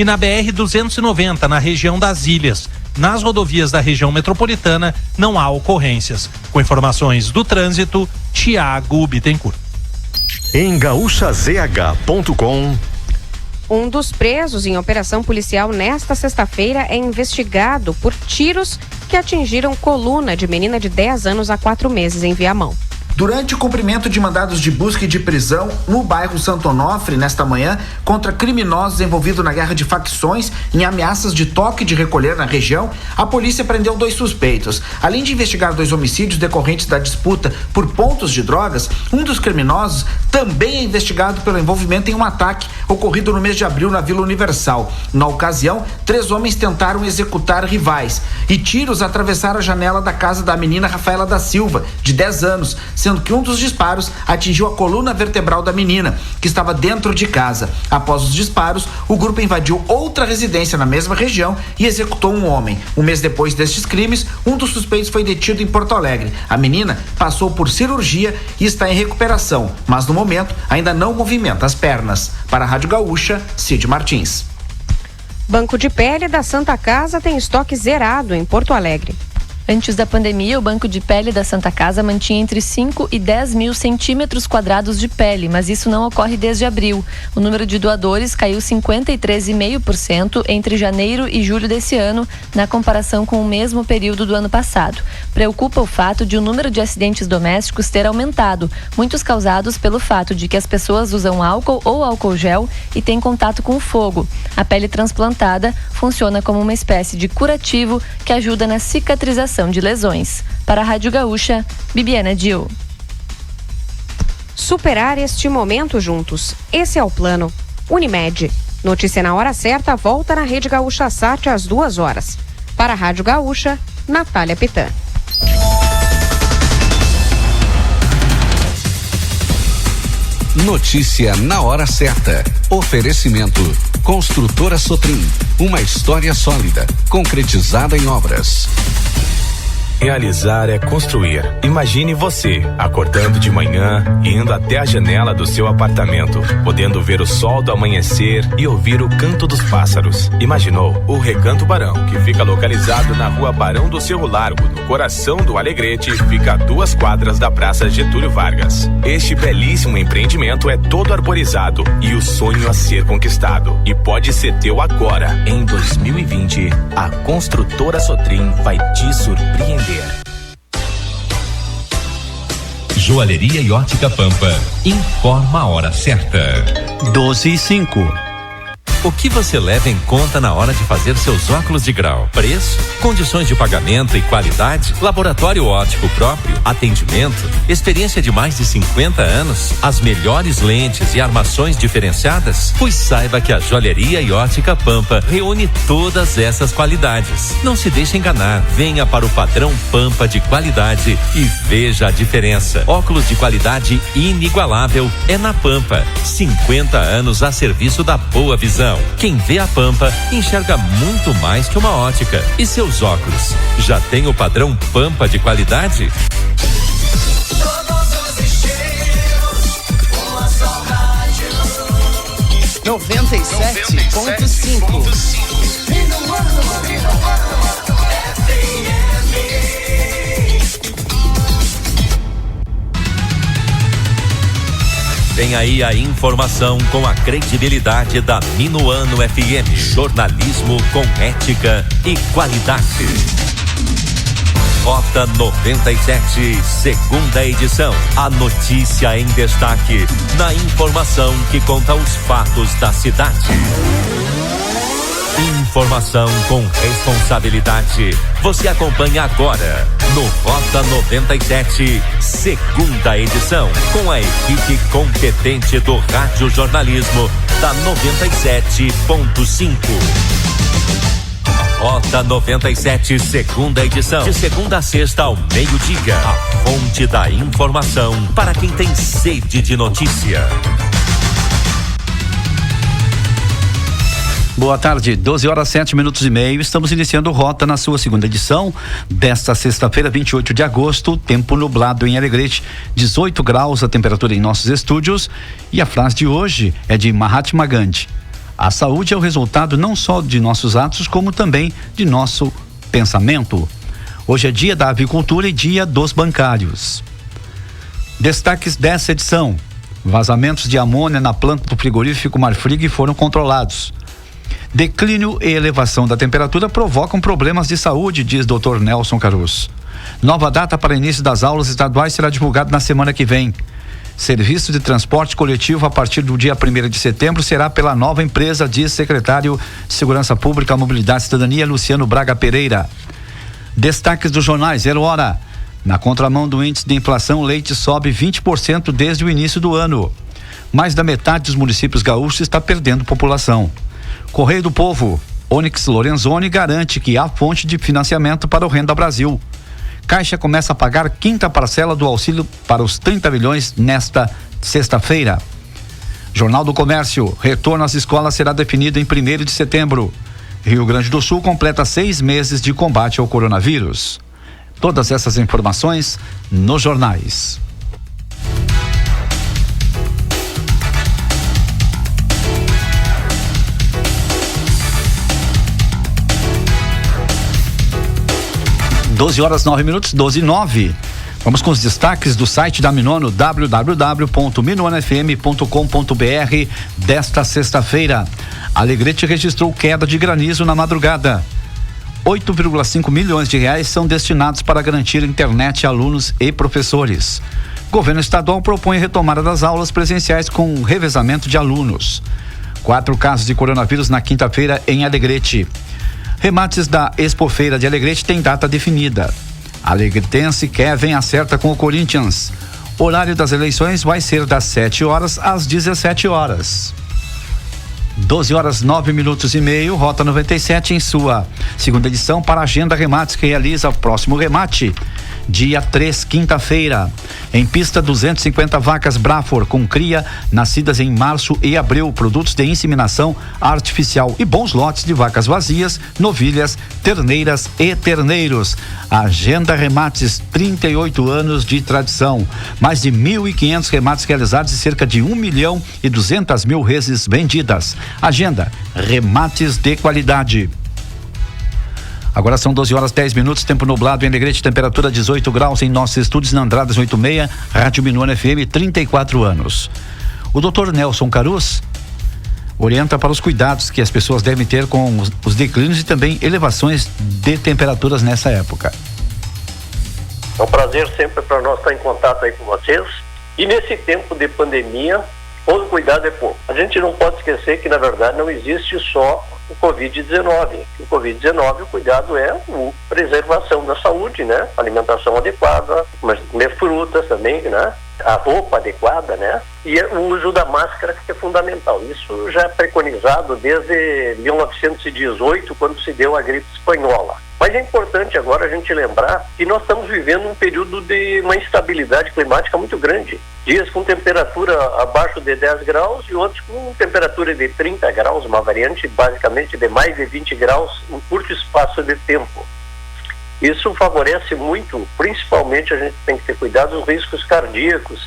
e na BR-290, na região das Ilhas. Nas rodovias da região metropolitana, não há ocorrências. Com informações do trânsito, Tiago Bittencourt. Em gaúchazh.com. Um dos presos em operação policial nesta sexta-feira é investigado por tiros que atingiram coluna de menina de 10 anos há 4 meses em Viamão. Durante o cumprimento de mandados de busca e de prisão no bairro Santo Onofre, nesta manhã, contra criminosos envolvidos na guerra de facções em ameaças de toque de recolher na região, a polícia prendeu 2 suspeitos. Além de investigar 2 homicídios decorrentes da disputa por pontos de drogas, um dos criminosos também é investigado pelo envolvimento em um ataque ocorrido no mês de abril na Vila Universal. Na ocasião, 3 homens tentaram executar rivais e tiros atravessaram a janela da casa da menina Rafaela da Silva, de 10 anos, sendo que um dos disparos atingiu a coluna vertebral da menina, que estava dentro de casa. Após os disparos, o grupo invadiu outra residência na mesma região e executou um homem. Um mês depois destes crimes, um dos suspeitos foi detido em Porto Alegre. A menina passou por cirurgia e está em recuperação, mas no momento ainda não movimenta as pernas. Para a Rádio Gaúcha, Cid Martins. Banco de pele da Santa Casa tem estoque zerado em Porto Alegre. Antes da pandemia, o Banco de Pele da Santa Casa mantinha entre 5 e 10 mil centímetros quadrados de pele, mas isso não ocorre desde abril. O número de doadores caiu 53,5% entre janeiro e julho desse ano, na comparação com o mesmo período do ano passado. Preocupa o fato de o número de acidentes domésticos ter aumentado, muitos causados pelo fato de que as pessoas usam álcool ou álcool gel e têm contato com o fogo. A pele transplantada funciona como uma espécie de curativo que ajuda na cicatrização de lesões. Para a Rádio Gaúcha, Bibiana Dil. Superar este momento juntos. Esse é o plano. Unimed. Notícia na hora certa volta na Rede Gaúcha Sat às 2h. Para a Rádio Gaúcha, Natália Pitã. Notícia na hora certa. Oferecimento. Construtora Sotrim. Uma história sólida, concretizada em obras. Realizar é construir. Imagine você acordando de manhã, indo até a janela do seu apartamento, podendo ver o sol do amanhecer e ouvir o canto dos pássaros. Imaginou o Recanto Barão, que fica localizado na rua Barão do Cerro Largo, no coração do Alegrete, fica a 2 quadras da Praça Getúlio Vargas. Este belíssimo empreendimento é todo arborizado e o sonho a ser conquistado. E pode ser teu agora. Em 2020, a Construtora Sotrim vai te surpreender. Joalheria e Ótica Pampa informa a hora certa. 12h05. O que você leva em conta na hora de fazer seus óculos de grau? Preço, condições de pagamento e qualidade, laboratório óptico próprio, atendimento, experiência de mais de 50 anos, as melhores lentes e armações diferenciadas? Pois saiba que a Joalheria e Ótica Pampa reúne todas essas qualidades. Não se deixe enganar, venha para o padrão Pampa de qualidade e veja a diferença. Óculos de qualidade inigualável é na Pampa. 50 anos a serviço da boa visão. Quem vê a Pampa enxerga muito mais que uma ótica. E seus óculos já tem o padrão Pampa de qualidade? Todos os estilos, uma só rádio. 97.5. Vem aí a informação com a credibilidade da Minuano FM. Jornalismo com ética e qualidade. Rota 97, segunda edição. A notícia em destaque, na informação que conta os fatos da cidade. Informação com responsabilidade. Você acompanha agora no Rota 97, segunda edição, com a equipe competente do Rádio Jornalismo da 97.5. Rota 97, segunda edição, de segunda a sexta ao meio-dia. A fonte da informação para quem tem sede de notícia. Boa tarde, 12h07:30. Estamos iniciando Rota na sua segunda edição desta sexta-feira, 28 de agosto. Tempo nublado em Alegrete, 18 graus a temperatura em nossos estúdios. E a frase de hoje é de Mahatma Gandhi: A saúde é o resultado não só de nossos atos, como também de nosso pensamento. Hoje é dia da avicultura e dia dos bancários. Destaques dessa edição: vazamentos de amônia na planta do frigorífico Marfrig foram controlados. Declínio e elevação da temperatura provocam problemas de saúde, diz Dr. Nelson Caruso. Nova data para início das aulas estaduais será divulgada na semana que vem. Serviço de transporte coletivo a partir do dia 1º de setembro será pela nova empresa, diz secretário de Segurança Pública, Mobilidade e Cidadania, Luciano Braga Pereira. Destaques dos jornais, 0 hora. Na contramão do índice de inflação, o leite sobe 20% desde o início do ano. Mais da metade dos municípios gaúchos está perdendo população. Correio do Povo, Onyx Lorenzoni garante que há fonte de financiamento para o Renda Brasil. Caixa começa a pagar quinta parcela do auxílio para os 30 milhões nesta sexta-feira. Jornal do Comércio, retorno às escolas será definido em 1º de setembro. Rio Grande do Sul completa 6 meses de combate ao coronavírus. Todas essas informações nos jornais. Doze horas 9 minutos, 12:09. Vamos com os destaques do site da Minono, www.minonofm.com.br desta sexta-feira. Alegrete registrou queda de granizo na madrugada. 8,5 milhões de reais são destinados para garantir internet a alunos e professores. Governo estadual propõe retomada das aulas presenciais com revezamento de alunos. 4 casos de coronavírus na quinta-feira em Alegrete. Remates da Expofeira de Alegrete tem data definida. Alegretense Kevin acerta com o Corinthians. Horário das eleições vai ser das 7 horas às 17 horas. 12 horas 9 minutos e meio, Rota 97 em sua segunda edição para a Agenda Remates, que realiza o próximo remate, dia 3, quinta-feira. Em pista, 250 vacas Brafor com cria, nascidas em março e abril, produtos de inseminação artificial e bons lotes de vacas vazias, novilhas, terneiras e terneiros. Agenda Remates, 38 anos de tradição. Mais de 1.500 remates realizados e cerca de 1.200.000 reses vendidas. Agenda Remates de qualidade. Agora são 12 horas 10 minutos, tempo nublado em Alegrete, temperatura 18 graus em nossos estúdios na Andradas 86, Rádio Minuano FM, 34 anos. O Dr. Nelson Caruso orienta para os cuidados que as pessoas devem ter com os declínios e também elevações de temperaturas nessa época. É um prazer sempre para nós estar em contato aí com vocês. E nesse tempo de pandemia, todo cuidado é pouco. A gente não pode esquecer que, na verdade, não existe só o Covid-19. O Covid-19, o cuidado é a preservação da saúde, né? Alimentação adequada, mas comer frutas também, né? A roupa adequada, né? E o uso da máscara, que é fundamental. Isso já é preconizado desde 1918, quando se deu a gripe espanhola. Mas é importante agora a gente lembrar que nós estamos vivendo um período de uma instabilidade climática muito grande. Dias com temperatura abaixo de 10 graus e outros com temperatura de 30 graus, uma variante basicamente de mais de 20 graus em curto espaço de tempo. Isso favorece muito, principalmente a gente tem que ter cuidado dos riscos cardíacos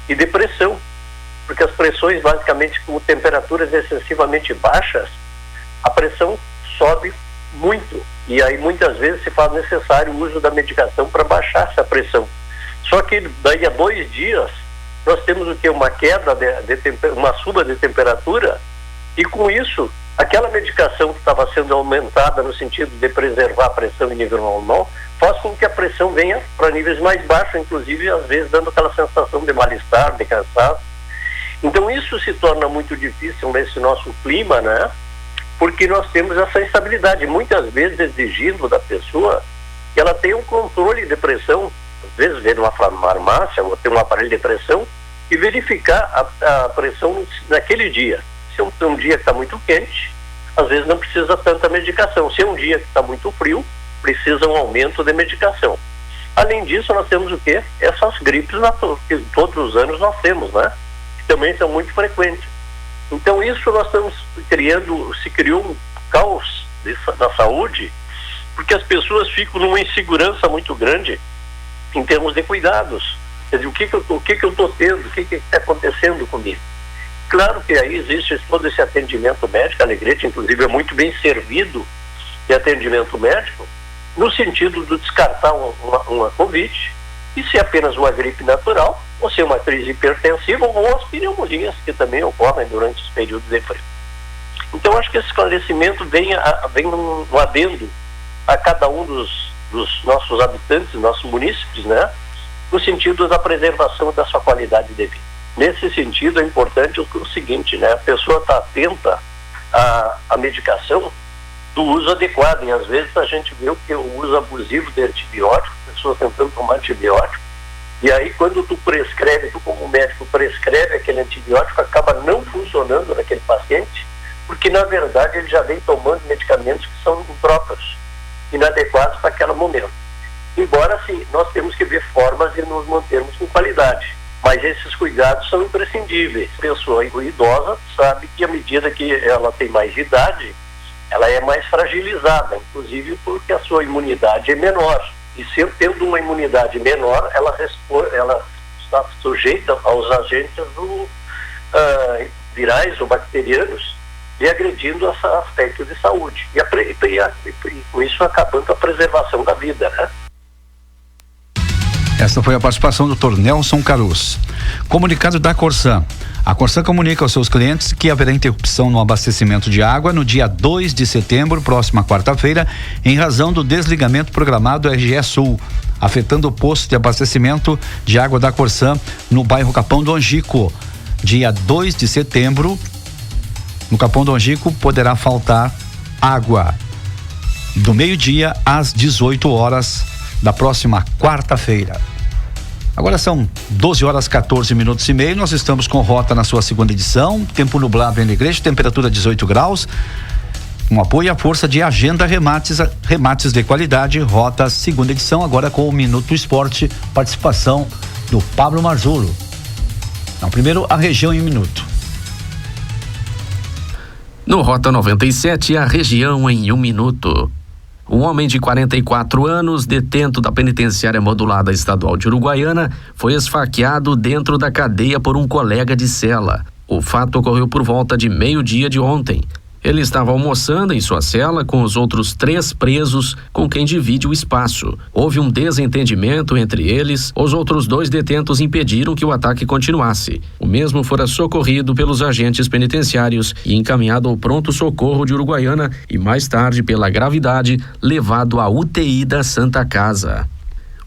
e depressão, porque as pressões basicamente com temperaturas excessivamente baixas, a pressão sobe muito e aí muitas vezes se faz necessário o uso da medicação para baixar essa pressão. Só que daí a 2 dias nós temos o que? Uma queda, uma suba de temperatura e com isso aquela medicação que estava sendo aumentada no sentido de preservar a pressão em nível normal, faz com que a pressão venha para níveis mais baixos, inclusive às vezes dando aquela sensação de mal-estar, de cansaço. Então isso se torna muito difícil nesse nosso clima, né? Porque nós temos essa instabilidade, muitas vezes exigindo da pessoa que ela tenha um controle de pressão, às vezes ver uma farmácia ou ter um aparelho de pressão e verificar a pressão naquele dia. Se é um dia que está muito quente, às vezes não precisa tanta medicação. Se é um dia que está muito frio, precisa um aumento de medicação. Além disso, nós temos o quê? Essas gripes que todos os anos nós temos, né? Que também são muito frequentes. Então isso nós estamos se criou um caos na saúde, porque as pessoas ficam numa insegurança muito grande em termos de cuidados. Quer dizer, o que eu estou tendo, o que está acontecendo comigo? claro que aí existe todo esse atendimento médico. Alegrete, inclusive, é muito bem servido de atendimento médico, no sentido de descartar uma Covid, e se é apenas uma gripe natural, ou se é uma crise hipertensiva, ou as pneumonias que também ocorrem durante os períodos de frio. Então, acho que esse esclarecimento vem no adendo a cada um dos nossos habitantes, nossos munícipes, né? No sentido da preservação da sua qualidade de vida. Nesse sentido, é importante o seguinte, né? A pessoa está atenta à medicação do uso adequado, e às vezes a gente vê o uso abusivo de antibiótico, pessoas tentando tomar antibiótico, e aí quando tu como médico prescreve aquele antibiótico, acaba não funcionando naquele paciente, porque na verdade ele já vem tomando medicamentos que são impróprios, inadequados para aquele momento. Embora, sim, nós temos que ver formas de nos mantermos com qualidade, mas esses cuidados são imprescindíveis. A pessoa idosa sabe que à medida que ela tem mais idade, ela é mais fragilizada, inclusive porque a sua imunidade é menor. E tendo uma imunidade menor, ela está sujeita aos agentes virais ou bacterianos, e agredindo esse aspecto de saúde. E com isso acabando a preservação da vida, né? Esta foi a participação do Dr. Nelson Carus. Comunicado da Corsan. A Corsan comunica aos seus clientes que haverá interrupção no abastecimento de água no dia 2 de setembro, próxima quarta-feira, em razão do desligamento programado do RGE Sul, afetando o posto de abastecimento de água da Corsan no bairro Capão do Angico. Dia 2 de setembro, no Capão do Angico, poderá faltar água do meio-dia às 18 horas da próxima quarta-feira. Agora são 12 horas 14 minutos e meio. Nós estamos com Rota na sua segunda edição. Tempo nublado em Alegrete, temperatura 18 graus. Um apoio à força de Agenda Remates de qualidade. Rota segunda edição, agora com o Minuto Esporte. Participação do Pablo Marzullo. Não, primeiro a região em um minuto. No Rota 97, a região em um minuto. Um homem de 44 anos, detento da penitenciária modulada estadual de Uruguaiana, foi esfaqueado dentro da cadeia por um colega de cela. O fato ocorreu por volta de meio-dia de ontem. Ele estava almoçando em sua cela com os outros 3 presos com quem divide o espaço. Houve um desentendimento entre eles, os outros 2 detentos impediram que o ataque continuasse. O mesmo fora socorrido pelos agentes penitenciários e encaminhado ao pronto-socorro de Uruguaiana e mais tarde, pela gravidade, levado à UTI da Santa Casa.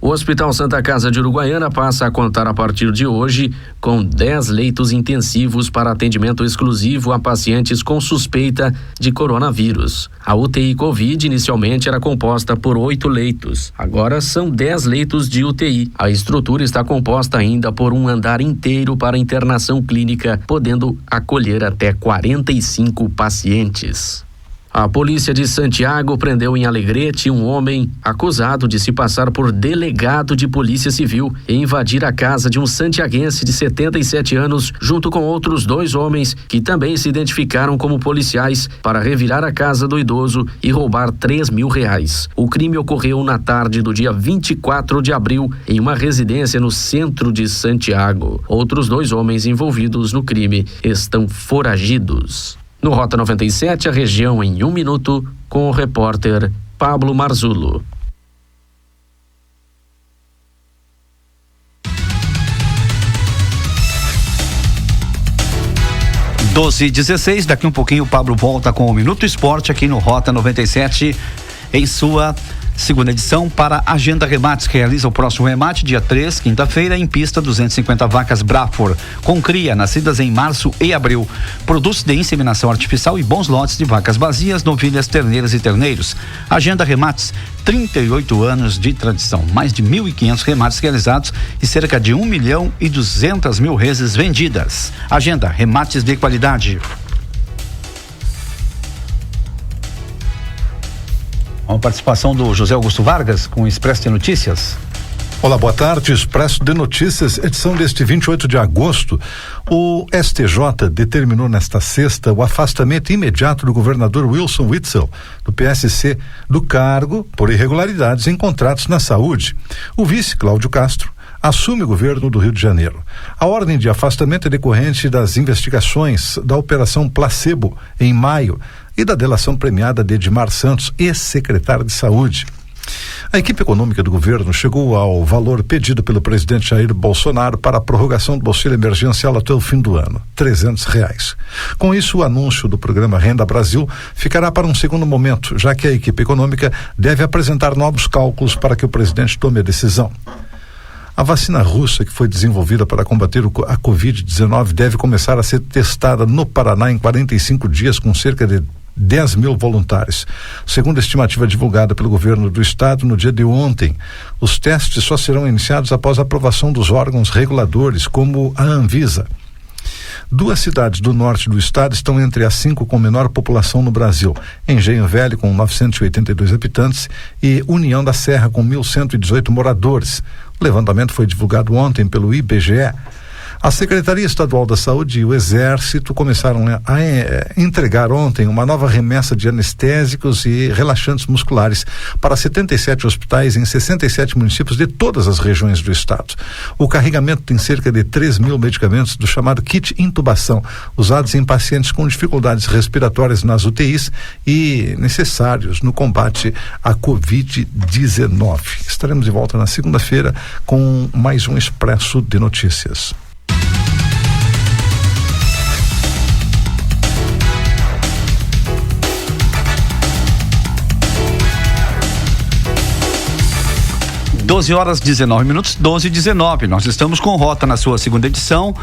O Hospital Santa Casa de Uruguaiana passa a contar a partir de hoje com 10 leitos intensivos para atendimento exclusivo a pacientes com suspeita de coronavírus. A UTI Covid inicialmente era composta por 8 leitos. Agora são 10 leitos de UTI. A estrutura está composta ainda por um andar inteiro para internação clínica, podendo acolher até 45 pacientes. A polícia de Santiago prendeu em Alegrete um homem acusado de se passar por delegado de polícia civil e invadir a casa de um santiaguense de 77 anos junto com outros 2 homens que também se identificaram como policiais para revirar a casa do idoso e roubar R$3.000. O crime ocorreu na tarde do dia 24 de abril em uma residência no centro de Santiago. Outros 2 homens envolvidos no crime estão foragidos. No Rota 97, a região em um minuto, com o repórter Pablo Marzullo. 12h16, daqui um pouquinho o Pablo volta com o Minuto Esporte aqui no Rota 97, em sua segunda edição para Agenda Remates, que realiza o próximo remate dia 3, quinta-feira, em pista 250 vacas Brafor, com cria nascidas em março e abril, produtos de inseminação artificial e bons lotes de vacas vazias, novilhas, terneiras e terneiros. Agenda Remates, 38 anos de tradição, mais de 1.500 remates realizados e cerca de 1.200.000 reses vendidas. Agenda Remates de qualidade. Uma participação do José Augusto Vargas com o Expresso de Notícias. Olá, boa tarde. Expresso de Notícias, edição deste 28 de agosto. O STJ determinou nesta sexta o afastamento imediato do governador Wilson Witzel, do PSC, do cargo por irregularidades em contratos na saúde. O vice, Cláudio Castro, assume o governo do Rio de Janeiro. A ordem de afastamento é decorrente das investigações da Operação Placebo, em maio, e da delação premiada de Edmar Santos, ex-secretário de Saúde. A equipe econômica do governo chegou ao valor pedido pelo presidente Jair Bolsonaro para a prorrogação do auxílio emergencial até o fim do ano, R$300. Com isso, o anúncio do programa Renda Brasil ficará para um segundo momento, já que a equipe econômica deve apresentar novos cálculos para que o presidente tome a decisão. A vacina russa que foi desenvolvida para combater a Covid-19 deve começar a ser testada no Paraná em 45 dias com cerca de 10 mil voluntários. Segundo a estimativa divulgada pelo governo do estado no dia de ontem, os testes só serão iniciados após a aprovação dos órgãos reguladores, como a Anvisa. 2 cidades do norte do estado estão entre as 5 com menor população no Brasil: Engenho Velho, com 982 habitantes, e União da Serra, com 1.118 moradores. O levantamento foi divulgado ontem pelo IBGE. A Secretaria Estadual da Saúde e o Exército começaram a entregar ontem uma nova remessa de anestésicos e relaxantes musculares para 77 hospitais em 67 municípios de todas as regiões do estado. O carregamento tem cerca de 3 mil medicamentos do chamado kit intubação, usados em pacientes com dificuldades respiratórias nas UTIs e necessários no combate à Covid-19. Estaremos de volta na segunda-feira com mais um Expresso de Notícias. Horas 19 minutos, 12h19. Nós estamos com Rota na sua segunda edição,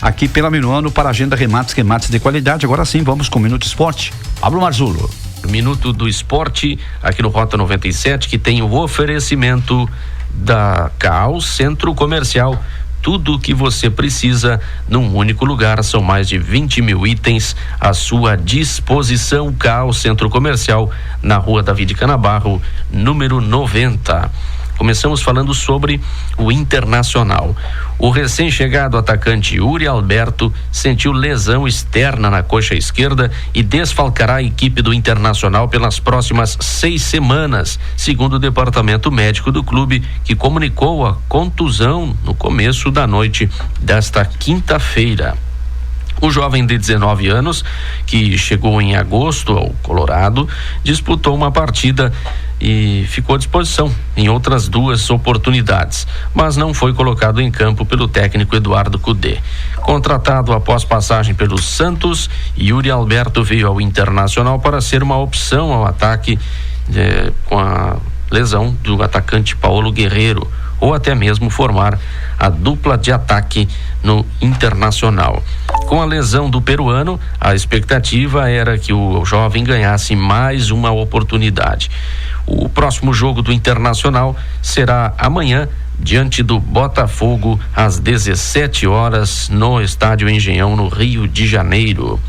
aqui pela Minuano para a Agenda Remates de qualidade. Agora sim, vamos com o Minuto Esporte. Pablo Marzullo. Minuto do Esporte, aqui no Rota 97, que tem o oferecimento da CAL Centro Comercial. Tudo o que você precisa num único lugar. São mais de 20 mil itens à sua disposição. CAL Centro Comercial, na Rua David Canabarro, número 90. Começamos falando sobre o Internacional. O recém-chegado atacante Yuri Alberto sentiu lesão externa na coxa esquerda e desfalcará a equipe do Internacional pelas próximas 6 semanas, segundo o departamento médico do clube, que comunicou a contusão no começo da noite desta quinta-feira. O jovem de 19 anos, que chegou em agosto ao Colorado, disputou uma partida e ficou à disposição em outras 2 oportunidades, mas não foi colocado em campo pelo técnico Eduardo Cudê. Contratado após passagem pelo Santos, Yuri Alberto veio ao Internacional para ser uma opção ao ataque com a lesão do atacante Paulo Guerreiro, ou até mesmo formar a dupla de ataque no Internacional. Com a lesão do peruano, a expectativa era que o jovem ganhasse mais uma oportunidade. O próximo jogo do Internacional será amanhã, diante do Botafogo, às 17 horas, no Estádio Engenhão, no Rio de Janeiro.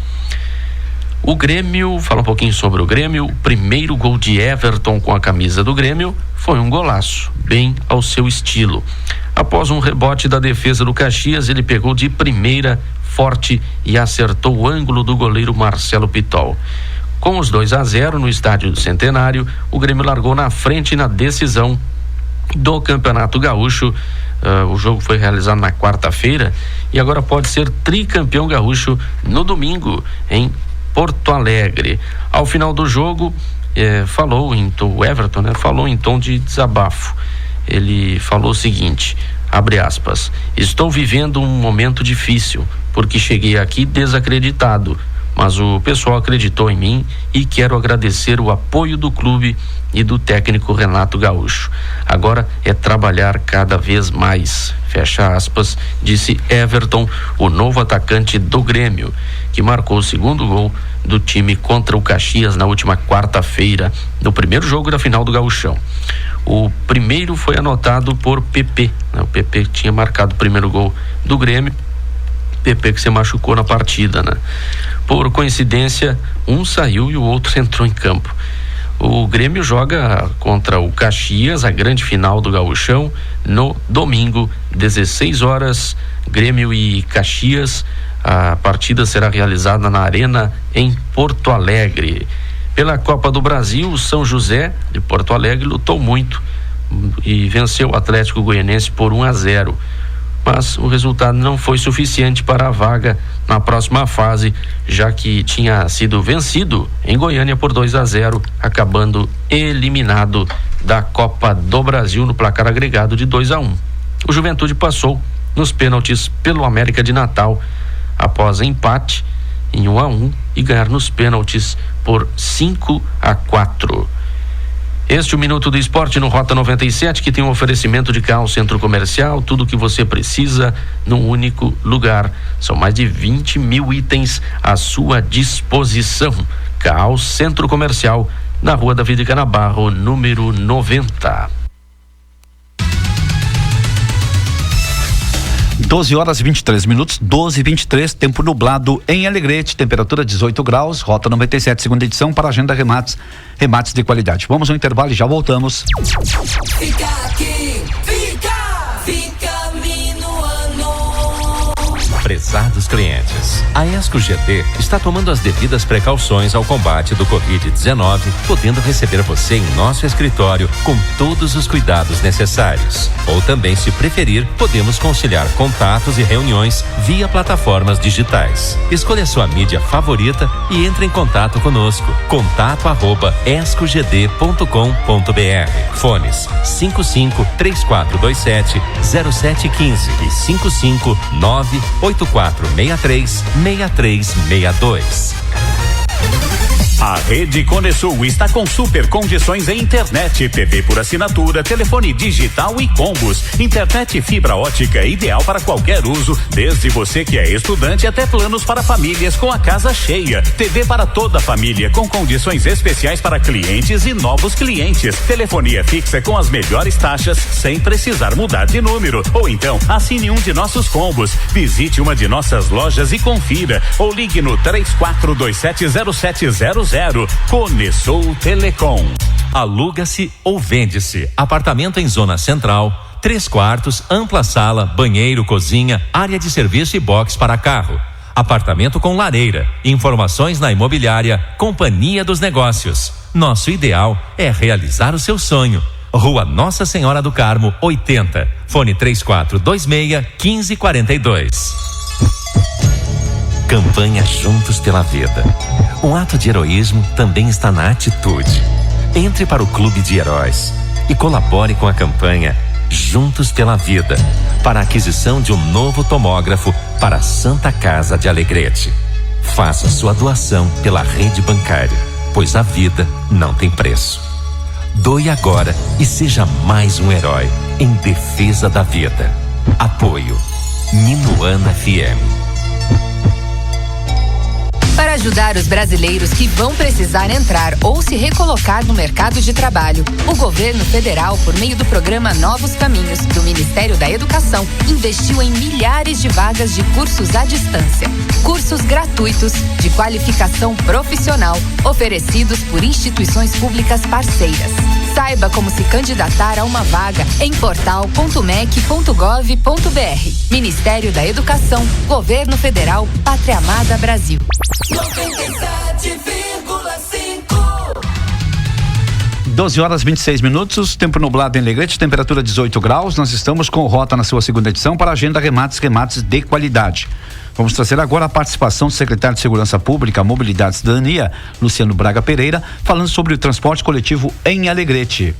O Grêmio, fala um pouquinho sobre o Grêmio. O primeiro gol de Everton com a camisa do Grêmio foi um golaço, bem ao seu estilo. Após um rebote da defesa do Caxias, ele pegou de primeira, forte, e acertou o ângulo do goleiro Marcelo Pitol. Com os 2-0 no Estádio do Centenário, o Grêmio largou na frente na decisão do Campeonato Gaúcho. O jogo foi realizado na quarta-feira e agora pode ser tricampeão gaúcho no domingo, em Porto Alegre. Ao final do jogo, o Everton, falou em tom de desabafo. Ele falou o seguinte, abre aspas: estou vivendo um momento difícil, porque cheguei aqui desacreditado, mas o pessoal acreditou em mim e quero agradecer o apoio do clube e do técnico Renato Gaúcho. Agora é trabalhar cada vez mais, fecha aspas, disse Everton, o novo atacante do Grêmio, que marcou o segundo gol do time contra o Caxias na última quarta-feira, no primeiro jogo da final do Gauchão. O primeiro foi anotado por PP, O PP tinha marcado o primeiro gol do Grêmio, PP que se machucou na partida, Por coincidência, um saiu e o outro entrou em campo. O Grêmio joga contra o Caxias, a grande final do Gauchão, no domingo, 16 horas, Grêmio e Caxias. A partida será realizada na Arena, em Porto Alegre. Pela Copa do Brasil, o São José de Porto Alegre lutou muito e venceu o Atlético Goianense por 1-0. Mas o resultado não foi suficiente para a vaga na próxima fase, já que tinha sido vencido em Goiânia por 2-0, acabando eliminado da Copa do Brasil no placar agregado de 2-1. O Juventude passou nos pênaltis pelo América de Natal, após empate em 1-1 e ganhar nos pênaltis por 5-4. Este é o Minuto do Esporte no Rota 97, que tem um oferecimento de Carro Centro Comercial, tudo o que você precisa num único lugar. São mais de 20 mil itens à sua disposição. Carro Centro Comercial, na Rua Davi de Canabarro, número 90. 12 horas e 23 minutos, 12h23, tempo nublado em Alegrete, temperatura 18 graus, Rota 97, segunda edição, para a Agenda Remates de qualidade. Vamos ao intervalo e já voltamos. Fica aqui, fica minuano. Prezados clientes, a Esco GT está tomando as devidas precauções ao combate do Covid-19, podendo receber você em nosso escritório com todos os cuidados necessários. Ou também, se preferir, podemos conciliar contatos e reuniões via plataformas digitais. Escolha sua mídia favorita e entre em contato conosco. contato@escogd.com.br. Fones 55-3427-0715 e 559-8463-6362. A Rede Conesul está com super condições em internet, TV por assinatura, telefone digital e combos. Internet fibra ótica ideal para qualquer uso, desde você que é estudante até planos para famílias com a casa cheia. TV para toda a família com condições especiais para clientes e novos clientes. Telefonia fixa com as melhores taxas sem precisar mudar de número. Ou então, assine um de nossos combos. Visite uma de nossas lojas e confira. Ou ligue no 34270700. Conesul Telecom. Aluga-se ou vende-se. Apartamento em zona central, 3 quartos, ampla sala, banheiro, cozinha, área de serviço e box para carro. Apartamento com lareira. Informações na imobiliária Companhia dos Negócios. Nosso ideal é realizar o seu sonho. Rua Nossa Senhora do Carmo, 80. Fone 3426-1542. Campanha Juntos pela Vida. Um ato de heroísmo também está na atitude. Entre para o Clube de Heróis e colabore com a campanha Juntos pela Vida para a aquisição de um novo tomógrafo para a Santa Casa de Alegrete. Faça sua doação pela rede bancária, pois a vida não tem preço. Doe agora e seja mais um herói em defesa da vida. Apoio Minuano FM. Para ajudar os brasileiros que vão precisar entrar ou se recolocar no mercado de trabalho, o governo federal, por meio do programa Novos Caminhos, do Ministério da Educação, investiu em milhares de vagas de cursos à distância. Cursos gratuitos, de qualificação profissional, oferecidos por instituições públicas parceiras. Saiba como se candidatar a uma vaga em portal.mec.gov.br. Ministério da Educação, Governo Federal, Pátria Amada Brasil. 97,5. 12 horas e 26 minutos, tempo nublado em Alegrete, temperatura 18 graus. Nós estamos com o Rota na sua segunda edição para a Agenda Remates de qualidade. Vamos trazer agora a participação do secretário de Segurança Pública, Mobilidade e Cidadania, Luciano Braga Pereira, falando sobre o transporte coletivo em Alegrete.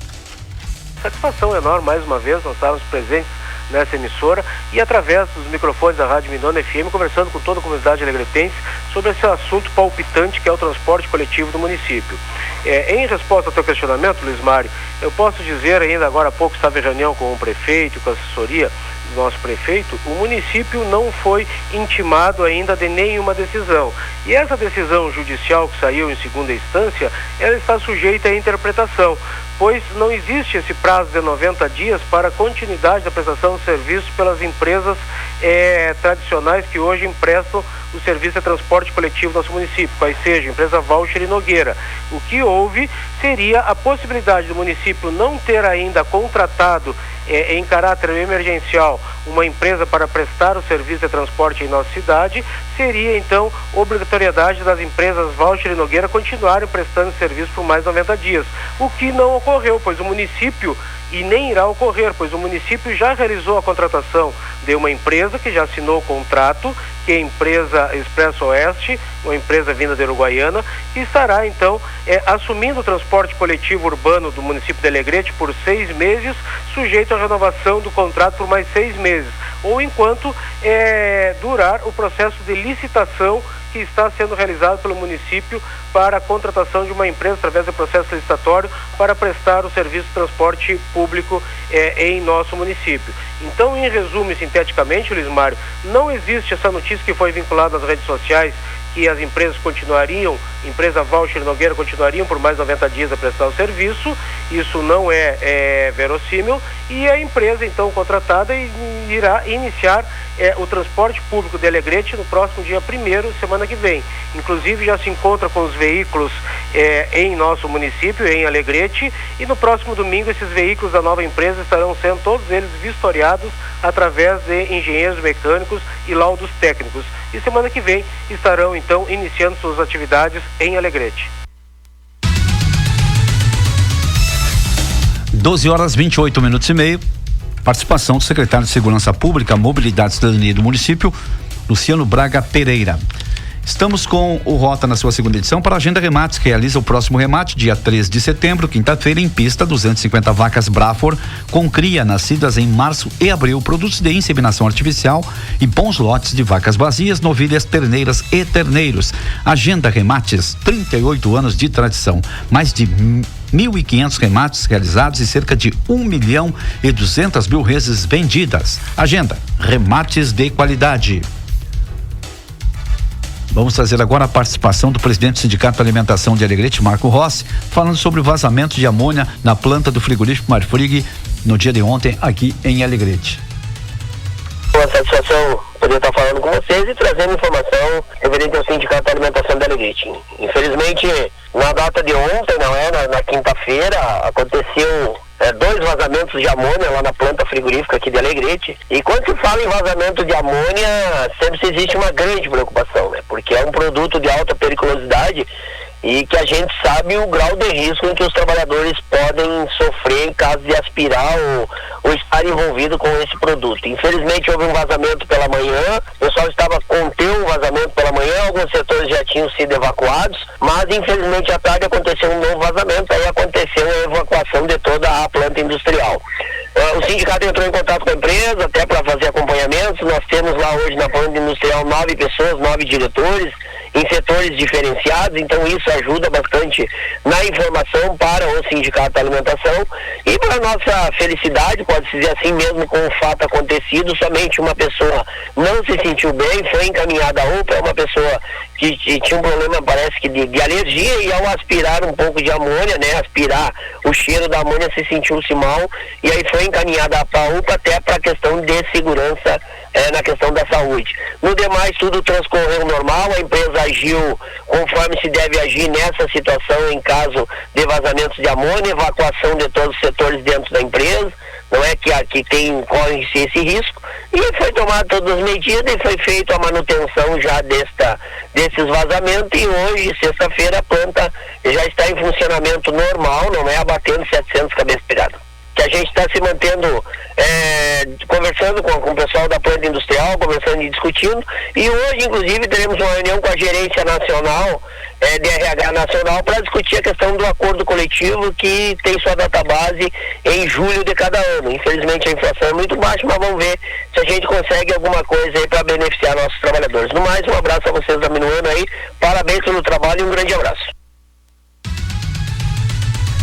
Satisfação enorme, mais uma vez, nós estávamos presentes nessa emissora e através dos microfones da Rádio Minuano FM, conversando com toda a comunidade alegretense sobre esse assunto palpitante que é o transporte coletivo do município. Em resposta ao teu questionamento, Luiz Mário, eu posso dizer, ainda agora há pouco estava em reunião com o prefeito, com a assessoria do nosso prefeito, o município não foi intimado ainda de nenhuma decisão. E essa decisão judicial que saiu em segunda instância, ela está sujeita à interpretação, pois não existe esse prazo de 90 dias para a continuidade da prestação de serviço pelas empresas tradicionais que hoje emprestam o serviço de transporte coletivo do nosso município, quais seja a empresa Voucher e Nogueira. O que houve seria a possibilidade do município não ter ainda contratado em caráter emergencial uma empresa para prestar o serviço de transporte em nossa cidade, seria então obrigatoriedade das empresas Voucher e Nogueira continuarem prestando serviço por mais 90 dias, o que não ocorreu, pois o município e nem irá ocorrer, pois o município já realizou a contratação de uma empresa que já assinou o contrato, que é a empresa Expresso Oeste, uma empresa vinda de Uruguaiana, que estará então assumindo o transporte coletivo urbano do município de Alegrete por 6 meses, sujeito à renovação do contrato por mais 6 meses, ou enquanto durar o processo de licitação que está sendo realizado pelo município para a contratação de uma empresa através do processo licitatório para prestar o serviço de transporte público em nosso município. Então, em resumo e sinteticamente, Luiz Mário, não existe essa notícia que foi vinculada nas redes sociais que as empresas continuariam, empresa Vaucher Nogueira continuariam por mais 90 dias a prestar o serviço. Isso não é verossímil, e a empresa então contratada irá iniciar o transporte público de Alegrete no próximo dia 1º, semana que vem. Inclusive já se encontra com os veículos em nosso município, em Alegrete, e no próximo domingo esses veículos da nova empresa estarão sendo todos eles vistoriados através de engenheiros mecânicos e laudos técnicos. E semana que vem estarão então iniciando suas atividades em Alegrete. 12h28. Participação do secretário de Segurança Pública, Mobilidade e Cidadania do município, Luciano Braga Pereira. Estamos com o Rota na sua segunda edição para a Agenda Remates, que realiza o próximo remate, dia 13 de setembro, quinta-feira, em pista, 250 vacas Brafor, com cria nascidas em março e abril, produtos de inseminação artificial e bons lotes de vacas vazias, novilhas, terneiras e terneiros. Agenda Remates, 38 anos de tradição, mais de 1.500 remates realizados e cerca de 1.200.000 reses vendidas. Agenda Remates de qualidade. Vamos trazer agora a participação do presidente do Sindicato de Alimentação de Alegrete, Marco Rossi, falando sobre o vazamento de amônia na planta do frigorífico Marfrig no dia de ontem aqui em Alegrete. Uma satisfação poder estar falando com vocês e trazendo informação referente ao Sindicato de Alimentação de Alegrete. Infelizmente, na data de ontem, na quinta-feira, aconteceu 2 vazamentos de amônia lá na planta frigorífica aqui de Alegrete. E quando se fala em vazamento de amônia, sempre existe uma grande preocupação, né? Porque é um produto de alta periculosidade e que a gente sabe o grau de risco em que os trabalhadores podem sofrer em caso de aspirar ou estar envolvido com esse produto. Infelizmente houve um vazamento pela manhã, o pessoal estava contendo um vazamento pela manhã, alguns setores já tinham sido evacuados, mas infelizmente à tarde aconteceu um novo vazamento, aí aconteceu a evacuação de toda a planta industrial. O sindicato entrou em contato com a empresa até para fazer acompanhamento. Nós temos lá hoje na planta industrial 9 pessoas, 9 diretores em setores diferenciados, então isso ajuda bastante na informação para o Sindicato da Alimentação. E para nossa felicidade, pode-se dizer assim, mesmo com o fato acontecido, somente uma pessoa não se sentiu bem, foi encaminhada a UPA, uma pessoa que tinha um problema, parece que de alergia, e ao aspirar um pouco de amônia, né, aspirar o cheiro da amônia, se sentiu-se mal, e aí foi encaminhada para a UPA até para a questão de segurança na questão da saúde. No demais, tudo transcorreu normal, a empresa agiu conforme se deve agir nessa situação em caso de vazamentos de amônia, evacuação de todos os setores dentro da empresa, não é que aqui corre-se esse risco, e foi tomada todas as medidas e foi feita a manutenção já desses vazamentos, e hoje, sexta-feira, a planta já está em funcionamento normal, não é abatendo 700 cabeças piradas. Que a gente está se mantendo, conversando com o pessoal da planta industrial, conversando e discutindo, e hoje, inclusive, teremos uma reunião com a gerência nacional, de RH nacional, para discutir a questão do acordo coletivo que tem sua database em julho de cada ano. Infelizmente a inflação é muito baixa, mas vamos ver se a gente consegue alguma coisa aí para beneficiar nossos trabalhadores. No mais, um abraço a vocês da Minuano aí, parabéns pelo trabalho e um grande abraço.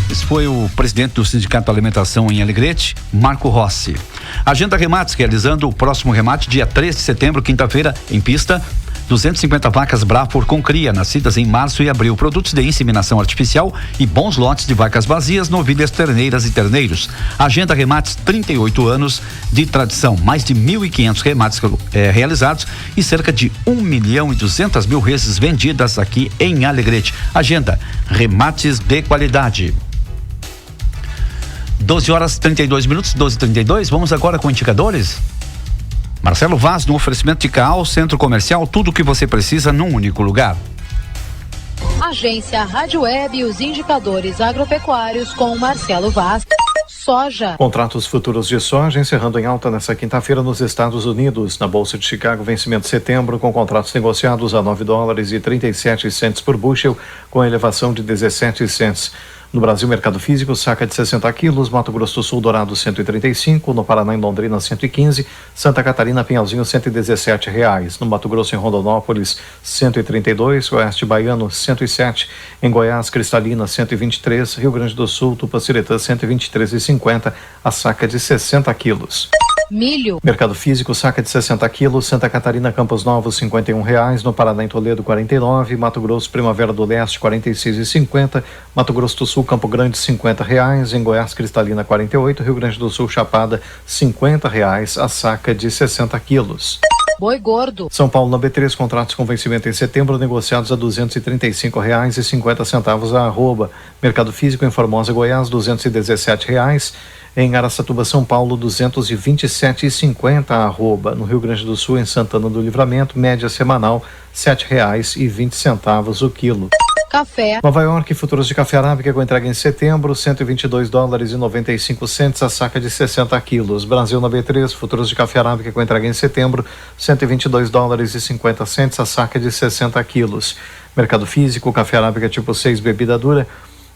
Esse foi o presidente do Sindicato da Alimentação em Alegrete, Marco Rossi. Agenda Remates, realizando o próximo remate, dia 3 de setembro, quinta-feira, em pista, 250 vacas Brafor com cria, nascidas em março e abril, produtos de inseminação artificial e bons lotes de vacas vazias, novilhas, terneiras e terneiros. Agenda Remates, 38 anos de tradição, mais de 1.500 remates realizados e cerca de 1.200.000 reses vendidas aqui em Alegrete. Agenda Remates de qualidade. 12h32, 12h32, vamos agora com indicadores. Marcelo Vaz, no oferecimento de Caal, Centro Comercial, tudo o que você precisa num único lugar. Agência Rádio Web e os indicadores agropecuários com Marcelo Vaz. soja. Contratos futuros de soja encerrando em alta nesta quinta-feira nos Estados Unidos. Na Bolsa de Chicago, vencimento de setembro, com contratos negociados a $9,37 por bushel, com elevação de 17 cents. No Brasil, mercado físico, saca de 60 quilos, Mato Grosso do Sul, Dourado, 135, no Paraná, em Londrina, 115, Santa Catarina, Pinhalzinho, R$117. No Mato Grosso, em Rondonópolis, 132, Oeste Baiano, 107, em Goiás, Cristalina, 123, Rio Grande do Sul, Tupaciretã, 123,50, a saca de 60 quilos. Milho. Mercado físico, saca de 60 quilos, Santa Catarina, Campos Novos, R$51, no Paraná, em Toledo, 49, Mato Grosso, Primavera do Leste, 46,50, Mato Grosso do Sul, Campo Grande, R$50, em Goiás, Cristalina, 48, Rio Grande do Sul, Chapada, R$50, a saca de 60 quilos. Boi gordo. São Paulo, na B3, contratos com vencimento em setembro, negociados a R$235,50 a arroba. Mercado físico, em Formosa, Goiás, R$217. Em Araçatuba, São Paulo, R$227,50 a arroba. No Rio Grande do Sul, em Santana do Livramento, média semanal, R$7,20 o quilo. Café. Nova York, futuros de café arábica com entrega em setembro, $122,95 a saca de 60 quilos. Brasil, na B3, futuros de café arábica com entrega em setembro, $122,50 a saca de 60 quilos. Mercado físico, café arábica tipo 6, bebida dura,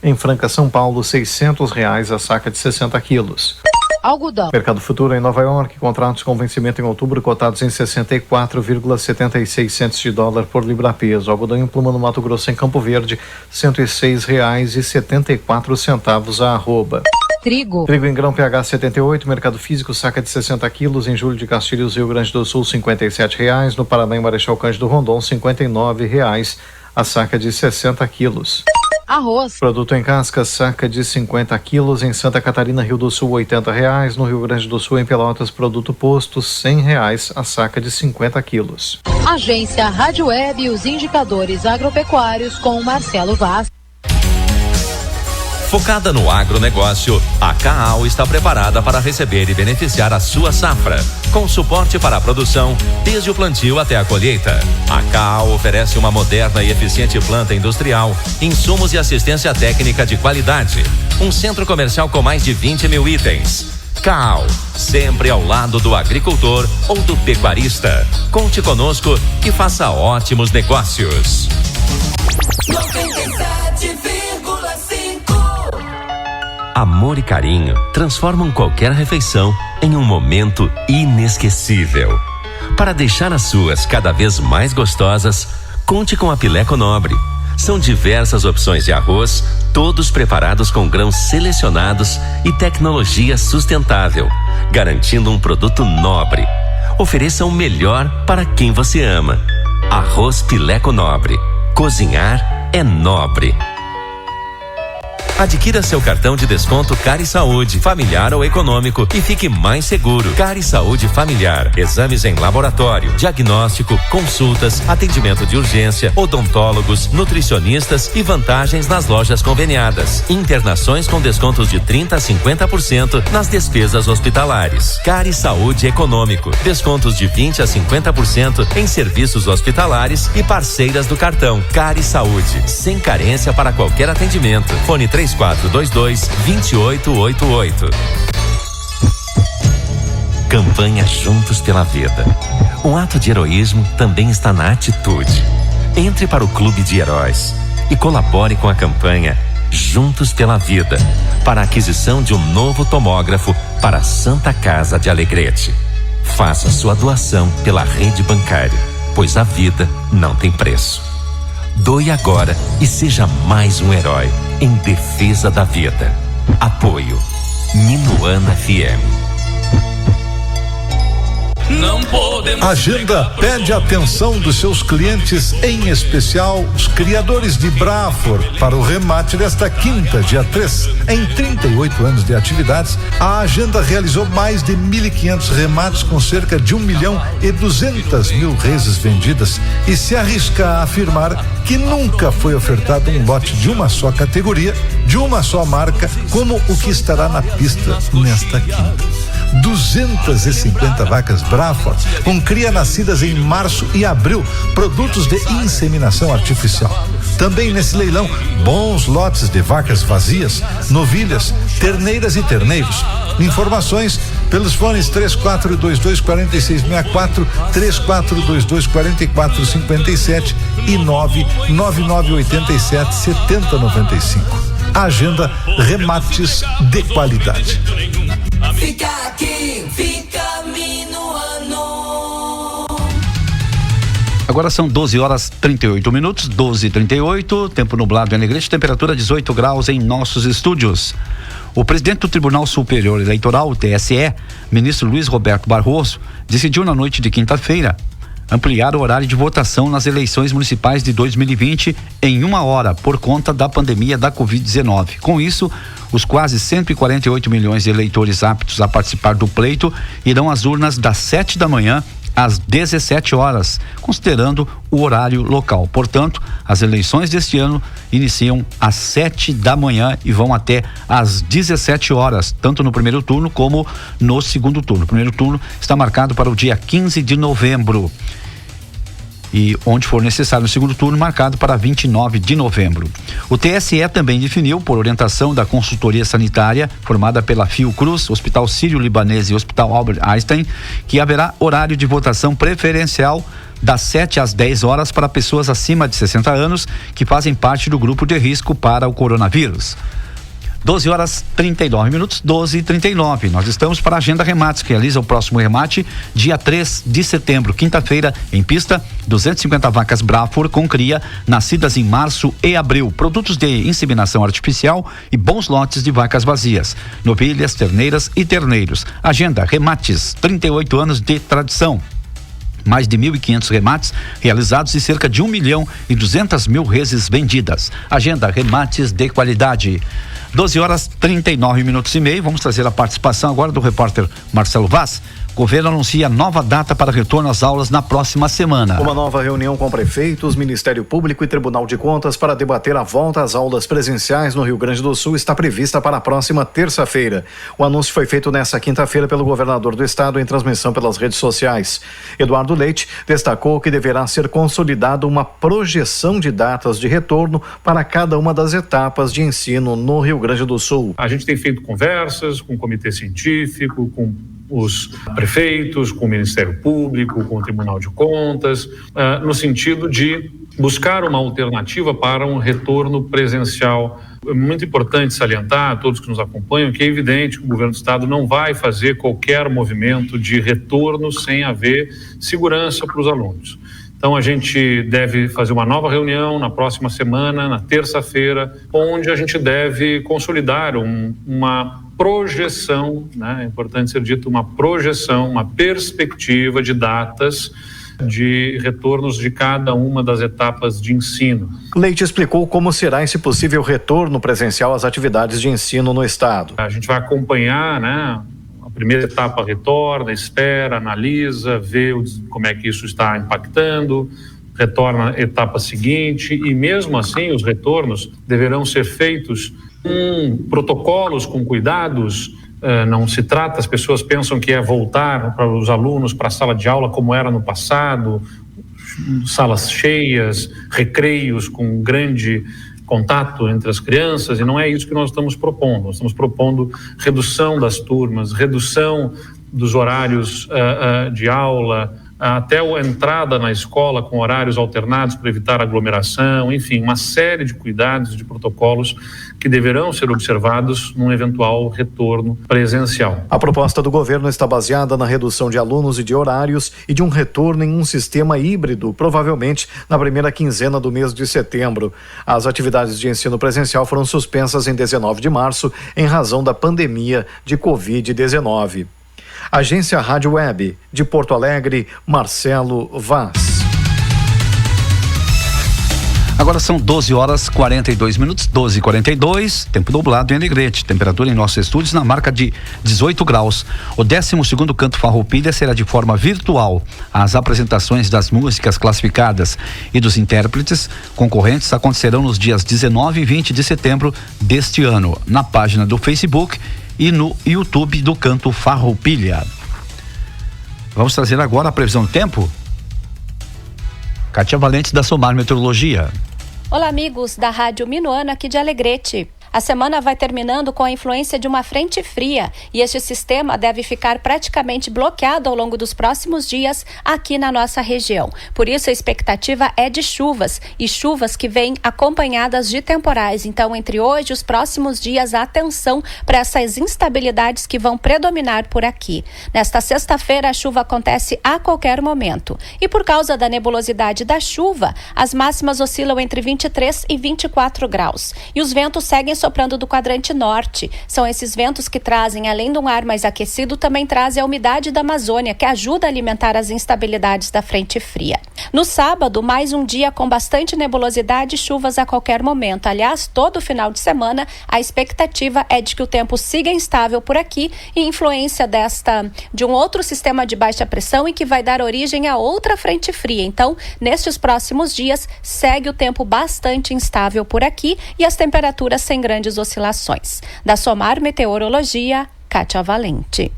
em Franca, São Paulo, R$600 a saca de 60 quilos. Algodão. Mercado futuro em Nova York, contratos com vencimento em outubro cotados em 64,76 centos de dólar por libra-peso. Algodão em pluma no Mato Grosso, em Campo Verde, R$106,74 a arroba. Trigo. Trigo em grão PH 78, mercado físico, saca de 60 quilos, em Júlio de Castilhos, Rio Grande do Sul, R$57. No Paraná, em Marechal Cândido Rondon, R$59 a saca de 60 quilos. Arroz. Produto em casca, saca de 50 quilos, em Santa Catarina, Rio do Sul, R$80. No Rio Grande do Sul, em Pelotas, produto posto, R$100 a saca de 50 quilos. Agência Rádio Web e os indicadores agropecuários com Marcelo Vaz. Focada no agronegócio, a CAAL está preparada para receber e beneficiar a sua safra, com suporte para a produção, desde o plantio até a colheita. A CAAL oferece uma moderna e eficiente planta industrial, insumos e assistência técnica de qualidade. Um centro comercial com mais de 20 mil itens. CAAL, sempre ao lado do agricultor ou do pecuarista. Conte conosco e faça ótimos negócios. 97,5. Amor e carinho transformam qualquer refeição em um momento inesquecível. Para deixar as suas cada vez mais gostosas, conte com a Pileco Nobre. São diversas opções de arroz, todos preparados com grãos selecionados e tecnologia sustentável, garantindo um produto nobre. Ofereça o melhor para quem você ama. Arroz Pileco Nobre. Cozinhar é nobre. Adquira seu cartão de desconto Cari Saúde, familiar ou econômico, e fique mais seguro. Cari Saúde Familiar. Exames em laboratório, diagnóstico, consultas, atendimento de urgência, odontólogos, nutricionistas e vantagens nas lojas conveniadas. Internações com descontos de 30% a 50% nas despesas hospitalares. Cari Saúde Econômico. Descontos de 20% a 50% em serviços hospitalares e parceiras do cartão Cari Saúde. Sem carência para qualquer atendimento. Fone 3422-2888. Campanha Juntos pela Vida. Um ato de heroísmo também está na atitude. Entre para o Clube de Heróis e colabore com a campanha Juntos pela Vida para a aquisição de um novo tomógrafo para a Santa Casa de Alegrete. Faça sua doação pela rede bancária, pois a vida não tem preço. Doe agora e seja mais um herói em defesa da vida. Apoio Minuano FM. Não podemos. A Agenda pede a atenção dos seus clientes, em especial os criadores de Brafor, para o remate desta quinta, dia 3. Em 38 anos de atividades, a Agenda realizou mais de 1.500 remates com cerca de 1.200.000 reses vendidas e se arrisca a afirmar que nunca foi ofertado um lote de uma só categoria, de uma só marca, como o que estará na pista nesta quinta. 250 vacas Brafor, com cria nascidas em março e abril, produtos de inseminação artificial. Também nesse leilão, bons lotes de vacas vazias, novilhas, terneiras e terneiros. Informações pelos fones 3422-4664, 3422-4457 e 99987-7095. Agenda Remates de qualidade. Fica aqui, fica minuano. Agora são 12h38, 12h38, tempo nublado em Alegrete, temperatura 18 graus em nossos estúdios. O presidente do Tribunal Superior Eleitoral, o TSE, ministro Luiz Roberto Barroso, decidiu na noite de quinta-feira ampliar o horário de votação nas eleições municipais de 2020 em 1 hora, por conta da pandemia da Covid-19. Com isso, os quase 148 milhões de eleitores aptos a participar do pleito irão às urnas das 7 da manhã às 17 horas, considerando o horário local. Portanto, as eleições deste ano iniciam às 7 da manhã e vão até às 17 horas, tanto no primeiro turno como no segundo turno. O primeiro turno está marcado para o dia 15 de novembro. E onde for necessário no segundo turno, marcado para 29 de novembro. O TSE também definiu, por orientação da consultoria sanitária formada pela Fiocruz, Hospital Sírio-Libanês e Hospital Albert Einstein, que haverá horário de votação preferencial das 7 às 10 horas para pessoas acima de 60 anos que fazem parte do grupo de risco para o coronavírus. 12h39, 12h39. Nós estamos para a Agenda Remates, que realiza o próximo remate dia 3 de setembro, quinta-feira, em pista, 250 vacas Brafor com cria, nascidas em março e abril, produtos de inseminação artificial e bons lotes de vacas vazias, novilhas, terneiras e terneiros. Agenda Remates, 38 anos de tradição. Mais de 1.500 remates realizados e cerca de 1.200.000 reses vendidas. Agenda Remates de qualidade. 12h39 e vamos trazer a participação agora do repórter Marcelo Vaz. O governo anuncia nova data para retorno às aulas na próxima semana. Uma nova reunião com prefeitos, Ministério Público e Tribunal de Contas para debater a volta às aulas presenciais no Rio Grande do Sul está prevista para a próxima terça-feira. O anúncio foi feito nesta quinta-feira pelo governador do estado em transmissão pelas redes sociais. Eduardo Leite destacou que deverá ser consolidada uma projeção de datas de retorno para cada uma das etapas de ensino no Rio Grande do Sul. A gente tem feito conversas com o comitê científico, com os prefeitos, com o Ministério Público, com o Tribunal de Contas, no sentido de buscar uma alternativa para um retorno presencial. É muito importante salientar a todos que nos acompanham que é evidente que o governo do estado não vai fazer qualquer movimento de retorno sem haver segurança para os alunos. Então a gente deve fazer uma nova reunião na próxima semana, na terça-feira, onde a gente deve consolidar uma projeção, né? É importante ser dito, uma projeção, uma perspectiva de datas de retornos de cada uma das etapas de ensino. Leite explicou como será esse possível retorno presencial às atividades de ensino no estado. A gente vai acompanhar, né? A primeira etapa retorna, espera, analisa, vê como é que isso está impactando, retorna a etapa seguinte e mesmo assim os retornos deverão ser feitos com protocolos, com cuidados. Não se trata, as pessoas pensam que é voltar para os alunos para a sala de aula como era no passado, salas cheias, recreios com grande contato entre as crianças, e não é isso que nós estamos propondo. Nós estamos propondo redução das turmas, redução dos horários de aula, até a entrada na escola com horários alternados para evitar aglomeração, enfim, uma série de cuidados, de protocolos que deverão ser observados num eventual retorno presencial. A proposta do governo está baseada na redução de alunos e de horários e de um retorno em um sistema híbrido, provavelmente na primeira quinzena do mês de setembro. As atividades de ensino presencial foram suspensas em 19 de março em razão da pandemia de Covid-19. Agência Rádio Web, de Porto Alegre, Marcelo Vaz. Agora são 12h42, 12h42, tempo nublado em Alegrete, temperatura em nossos estúdios na marca de 18 graus. O 12º Canto Farroupilha será de forma virtual. As apresentações das músicas classificadas e dos intérpretes concorrentes acontecerão nos dias 19 e 20 de setembro deste ano, na página do Facebook e no YouTube do Canto Farroupilha. Vamos trazer agora a previsão do tempo? Kátia Valente da Somar Meteorologia. Olá, amigos da Rádio Minuano, aqui de Alegrete. A semana vai terminando com a influência de uma frente fria e este sistema deve ficar praticamente bloqueado ao longo dos próximos dias aqui na nossa região. Por isso, a expectativa é de chuvas e chuvas que vêm acompanhadas de temporais. Então, entre hoje e os próximos dias, atenção para essas instabilidades que vão predominar por aqui. Nesta sexta-feira, a chuva acontece a qualquer momento. E por causa da nebulosidade da chuva, as máximas oscilam entre 23 e 24 graus. E os ventos seguem soprando do quadrante norte. São esses ventos que trazem, além de um ar mais aquecido, também trazem a umidade da Amazônia, que ajuda a alimentar as instabilidades da frente fria. No sábado, mais um dia com bastante nebulosidade e chuvas a qualquer momento. Aliás, todo final de semana, a expectativa é de que o tempo siga instável por aqui e influência de um outro sistema de baixa pressão e que vai dar origem a outra frente fria. Então, nestes próximos dias, segue o tempo bastante instável por aqui e as temperaturas sem grandes oscilações. Da Somar Meteorologia, Kátia Valente.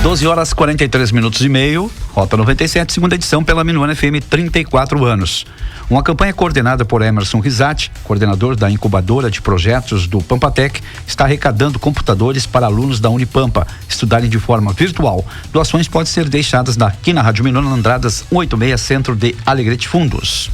Doze horas 43 minutos e meio, Rota 97, segunda edição pela Minuano FM, 34 anos. Uma campanha coordenada por Emerson Risati, coordenador da incubadora de projetos do Pampatec, está arrecadando computadores para alunos da Unipampa estudarem de forma virtual. Doações podem ser deixadas aqui na Rádio Minuano, Andradas 186, Centro de Alegrete Fundos.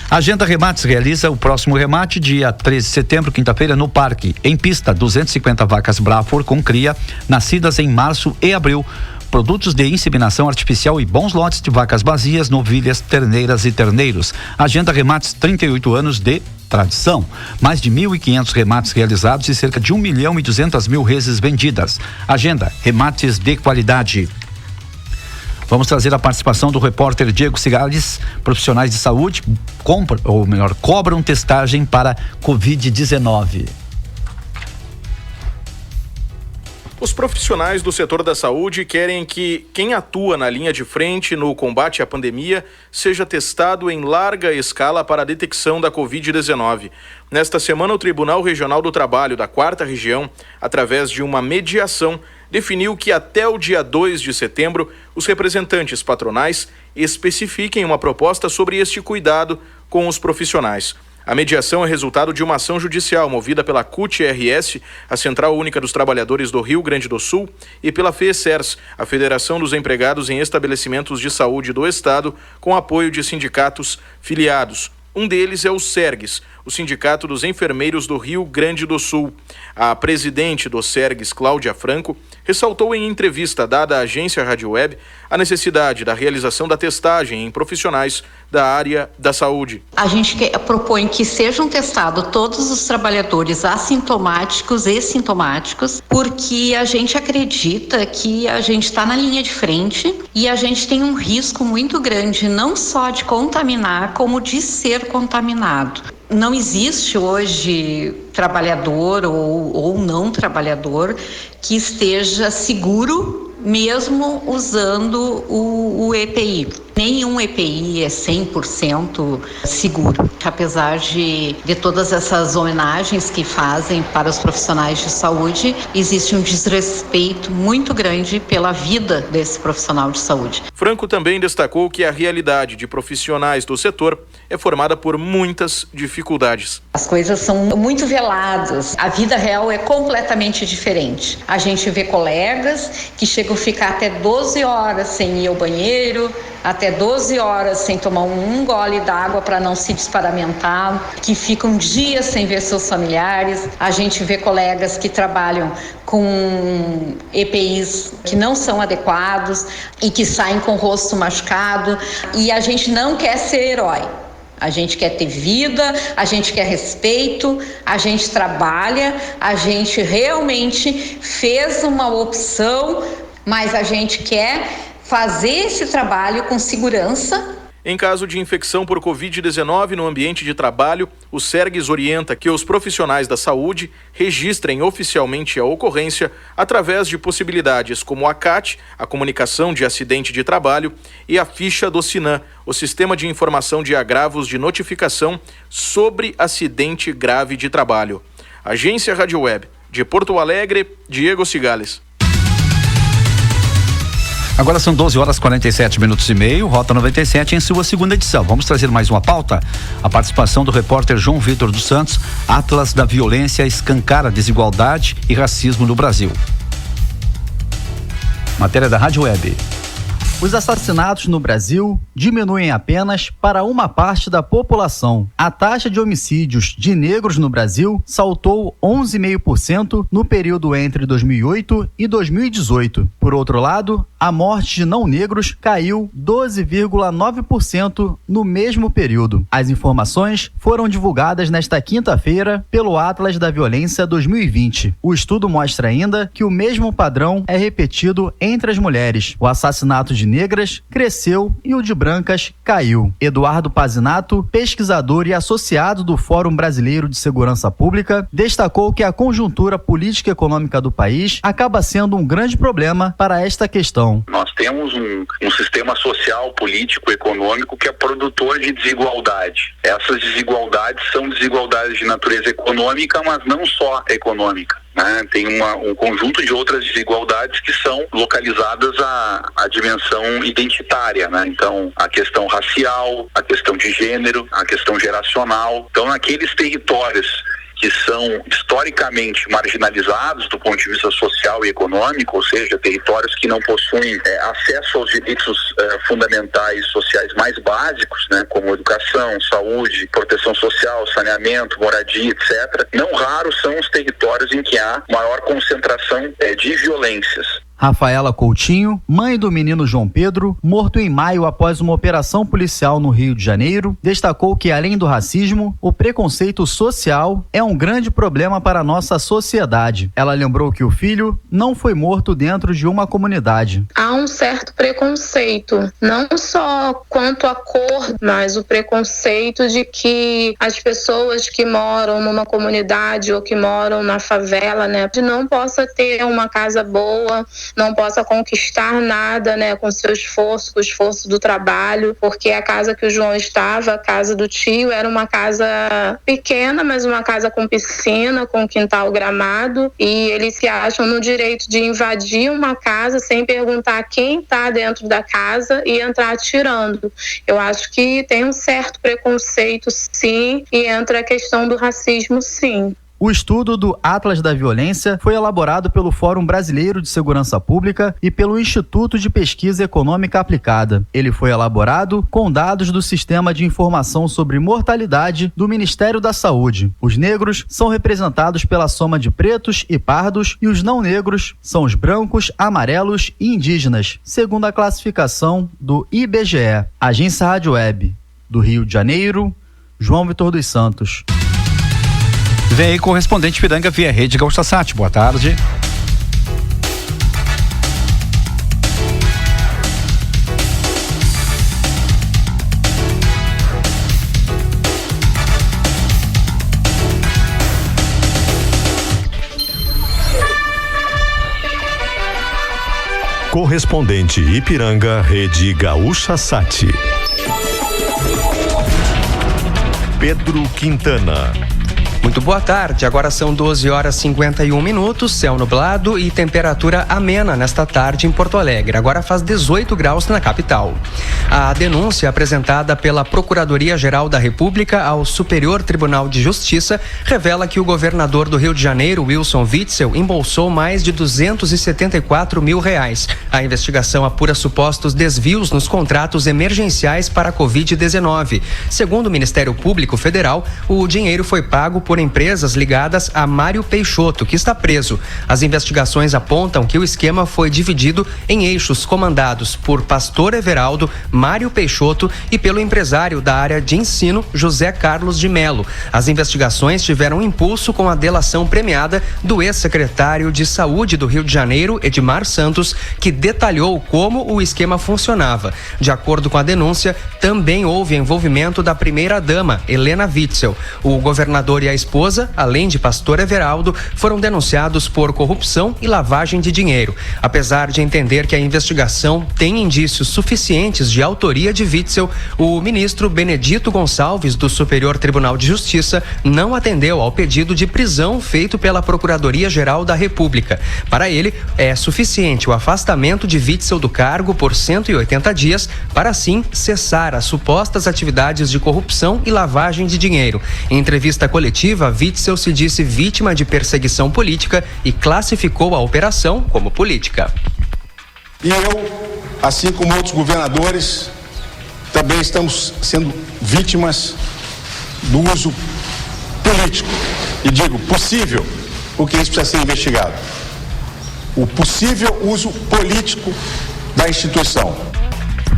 A Agenda Remates realiza o próximo remate dia 13 de setembro, quinta-feira, no Parque. Em pista, 250 vacas Braford com cria, nascidas em março e abril. Produtos de inseminação artificial e bons lotes de vacas bazias, novilhas, terneiras e terneiros. Agenda Remates, 38 anos de tradição. Mais de 1.500 remates realizados e cerca de 1.200.000 reses vendidas. Agenda Remates de qualidade. Vamos trazer a participação do repórter Diego Cigales. Profissionais de saúde cobram testagem para Covid-19. Os profissionais do setor da saúde querem que quem atua na linha de frente no combate à pandemia seja testado em larga escala para a detecção da Covid-19. Nesta semana, o Tribunal Regional do Trabalho da 4ª Região, através de uma mediação, definiu que até o dia 2 de setembro, os representantes patronais especifiquem uma proposta sobre este cuidado com os profissionais. A mediação é resultado de uma ação judicial movida pela CUT-RS, a Central Única dos Trabalhadores do Rio Grande do Sul, e pela FECERS, a Federação dos Empregados em Estabelecimentos de Saúde do Estado, com apoio de sindicatos filiados. Um deles é o SERGS, o Sindicato dos Enfermeiros do Rio Grande do Sul. A presidente do SERGS, Cláudia Franco, ressaltou em entrevista dada à agência Rádio Web a necessidade da realização da testagem em profissionais da área da saúde. A gente propõe que sejam testados todos os trabalhadores assintomáticos e sintomáticos, porque a gente acredita que a gente está na linha de frente e a gente tem um risco muito grande, não só de contaminar, como de ser contaminado. Não existe hoje trabalhador ou não trabalhador que esteja seguro mesmo usando o EPI. Nenhum EPI é 100% seguro, apesar de todas essas homenagens que fazem para os profissionais de saúde, existe um desrespeito muito grande pela vida desse profissional de saúde. Franco também destacou que a realidade de profissionais do setor é formada por muitas dificuldades. As coisas são muito veladas, a vida real é completamente diferente. A gente vê colegas que chegam a ficar até 12 horas sem ir ao banheiro, até 12 horas sem tomar um gole d'água para não se desparamentar, que ficam dias sem ver seus familiares. A gente vê colegas que trabalham com EPIs que não são adequados e que saem com o rosto machucado, e a gente não quer ser herói. A gente quer ter vida, a gente quer respeito, a gente trabalha, a gente realmente fez uma opção, mas a gente quer fazer esse trabalho com segurança. Em caso de infecção por Covid-19 no ambiente de trabalho, o SERGS orienta que os profissionais da saúde registrem oficialmente a ocorrência através de possibilidades como a CAT, a Comunicação de Acidente de Trabalho, e a ficha do SINAM, o Sistema de Informação de Agravos de Notificação sobre Acidente Grave de Trabalho. Agência Rádio Web, de Porto Alegre, Diego Cigales. Agora são 12h47 Rota 97 em sua segunda edição. Vamos trazer mais uma pauta. A participação do repórter João Vitor dos Santos. Atlas da violência escancara desigualdade e racismo no Brasil. Matéria da Rádio Web. Os assassinatos no Brasil diminuem apenas para uma parte da população. A taxa de homicídios de negros no Brasil saltou 11,5% no período entre 2008 e 2018. Por outro lado, a morte de não negros caiu 12,9% no mesmo período. As informações foram divulgadas nesta quinta-feira pelo Atlas da Violência 2020. O estudo mostra ainda que o mesmo padrão é repetido entre as mulheres. O assassinato de negras cresceu e o de brancas caiu. Eduardo Pazinato, pesquisador e associado do Fórum Brasileiro de Segurança Pública, destacou que a conjuntura política e econômica do país acaba sendo um grande problema para esta questão. Nós temos um sistema social, político, econômico que é produtor de desigualdade. Essas desigualdades são desigualdades de natureza econômica, mas não só econômica. Tem um conjunto de outras desigualdades que são localizadas à dimensão identitária, Então, a questão racial, a questão de gênero, a questão geracional. Então, naqueles territórios que são historicamente marginalizados do ponto de vista social e econômico, ou seja, territórios que não possuem acesso aos direitos fundamentais sociais mais básicos, como educação, saúde, proteção social, saneamento, moradia, etc. Não raros são os territórios em que há maior concentração de violências. Rafaela Coutinho, mãe do menino João Pedro, morto em maio após uma operação policial no Rio de Janeiro, destacou que, além do racismo, o preconceito social é um grande problema para a nossa sociedade. Ela lembrou que o filho não foi morto dentro de uma comunidade. Há um certo preconceito, não só quanto à cor, mas o preconceito de que as pessoas que moram numa comunidade ou que moram na favela, não possa ter uma casa boa, não possa conquistar nada, com seu esforço, com o esforço do trabalho, porque a casa que o João estava, a casa do tio, era uma casa pequena, mas uma casa com piscina, com quintal gramado, e eles se acham no direito de invadir uma casa sem perguntar quem está dentro da casa e entrar atirando. Eu acho que tem um certo preconceito, sim, e entra a questão do racismo, sim. O estudo do Atlas da Violência foi elaborado pelo Fórum Brasileiro de Segurança Pública e pelo Instituto de Pesquisa Econômica Aplicada. Ele foi elaborado com dados do Sistema de Informação sobre Mortalidade do Ministério da Saúde. Os negros são representados pela soma de pretos e pardos e os não negros são os brancos, amarelos e indígenas, segundo a classificação do IBGE. Agência Rádio Web, do Rio de Janeiro, João Vitor dos Santos. Vem aí, correspondente Piranga via Rede Gaúcha Sat. Boa tarde. Correspondente Ipiranga, Rede Gaúcha Sat. Pedro Quintana. Muito boa tarde, agora são 12h51, céu nublado e temperatura amena nesta tarde em Porto Alegre. Agora faz 18 graus na capital. A denúncia apresentada pela Procuradoria-Geral da República ao Superior Tribunal de Justiça revela que o governador do Rio de Janeiro, Wilson Witzel, embolsou mais de R$274 mil. A investigação apura supostos desvios nos contratos emergenciais para a Covid-19. Segundo o Ministério Público Federal, o dinheiro foi pago por empresas ligadas a Mário Peixoto, que está preso. As investigações apontam que o esquema foi dividido em eixos comandados por Pastor Everaldo, Mário Peixoto e pelo empresário da área de ensino, José Carlos de Melo. As investigações tiveram impulso com a delação premiada do ex-secretário de Saúde do Rio de Janeiro, Edmar Santos, que detalhou como o esquema funcionava. De acordo com a denúncia, também houve envolvimento da primeira-dama, Helena Witzel. O governador e a esposa, além de Pastor Everaldo, foram denunciados por corrupção e lavagem de dinheiro. Apesar de entender que a investigação tem indícios suficientes de autoria de Witzel, o ministro Benedito Gonçalves, do Superior Tribunal de Justiça, não atendeu ao pedido de prisão feito pela Procuradoria-Geral da República. Para ele, é suficiente o afastamento de Witzel do cargo por 180 dias para, assim, cessar as supostas atividades de corrupção e lavagem de dinheiro. Em entrevista coletiva, Witzel se disse vítima de perseguição política e classificou a operação como política. E eu, assim como outros governadores, também estamos sendo vítimas do uso político. E digo possível, porque isso precisa ser investigado. O possível uso político da instituição.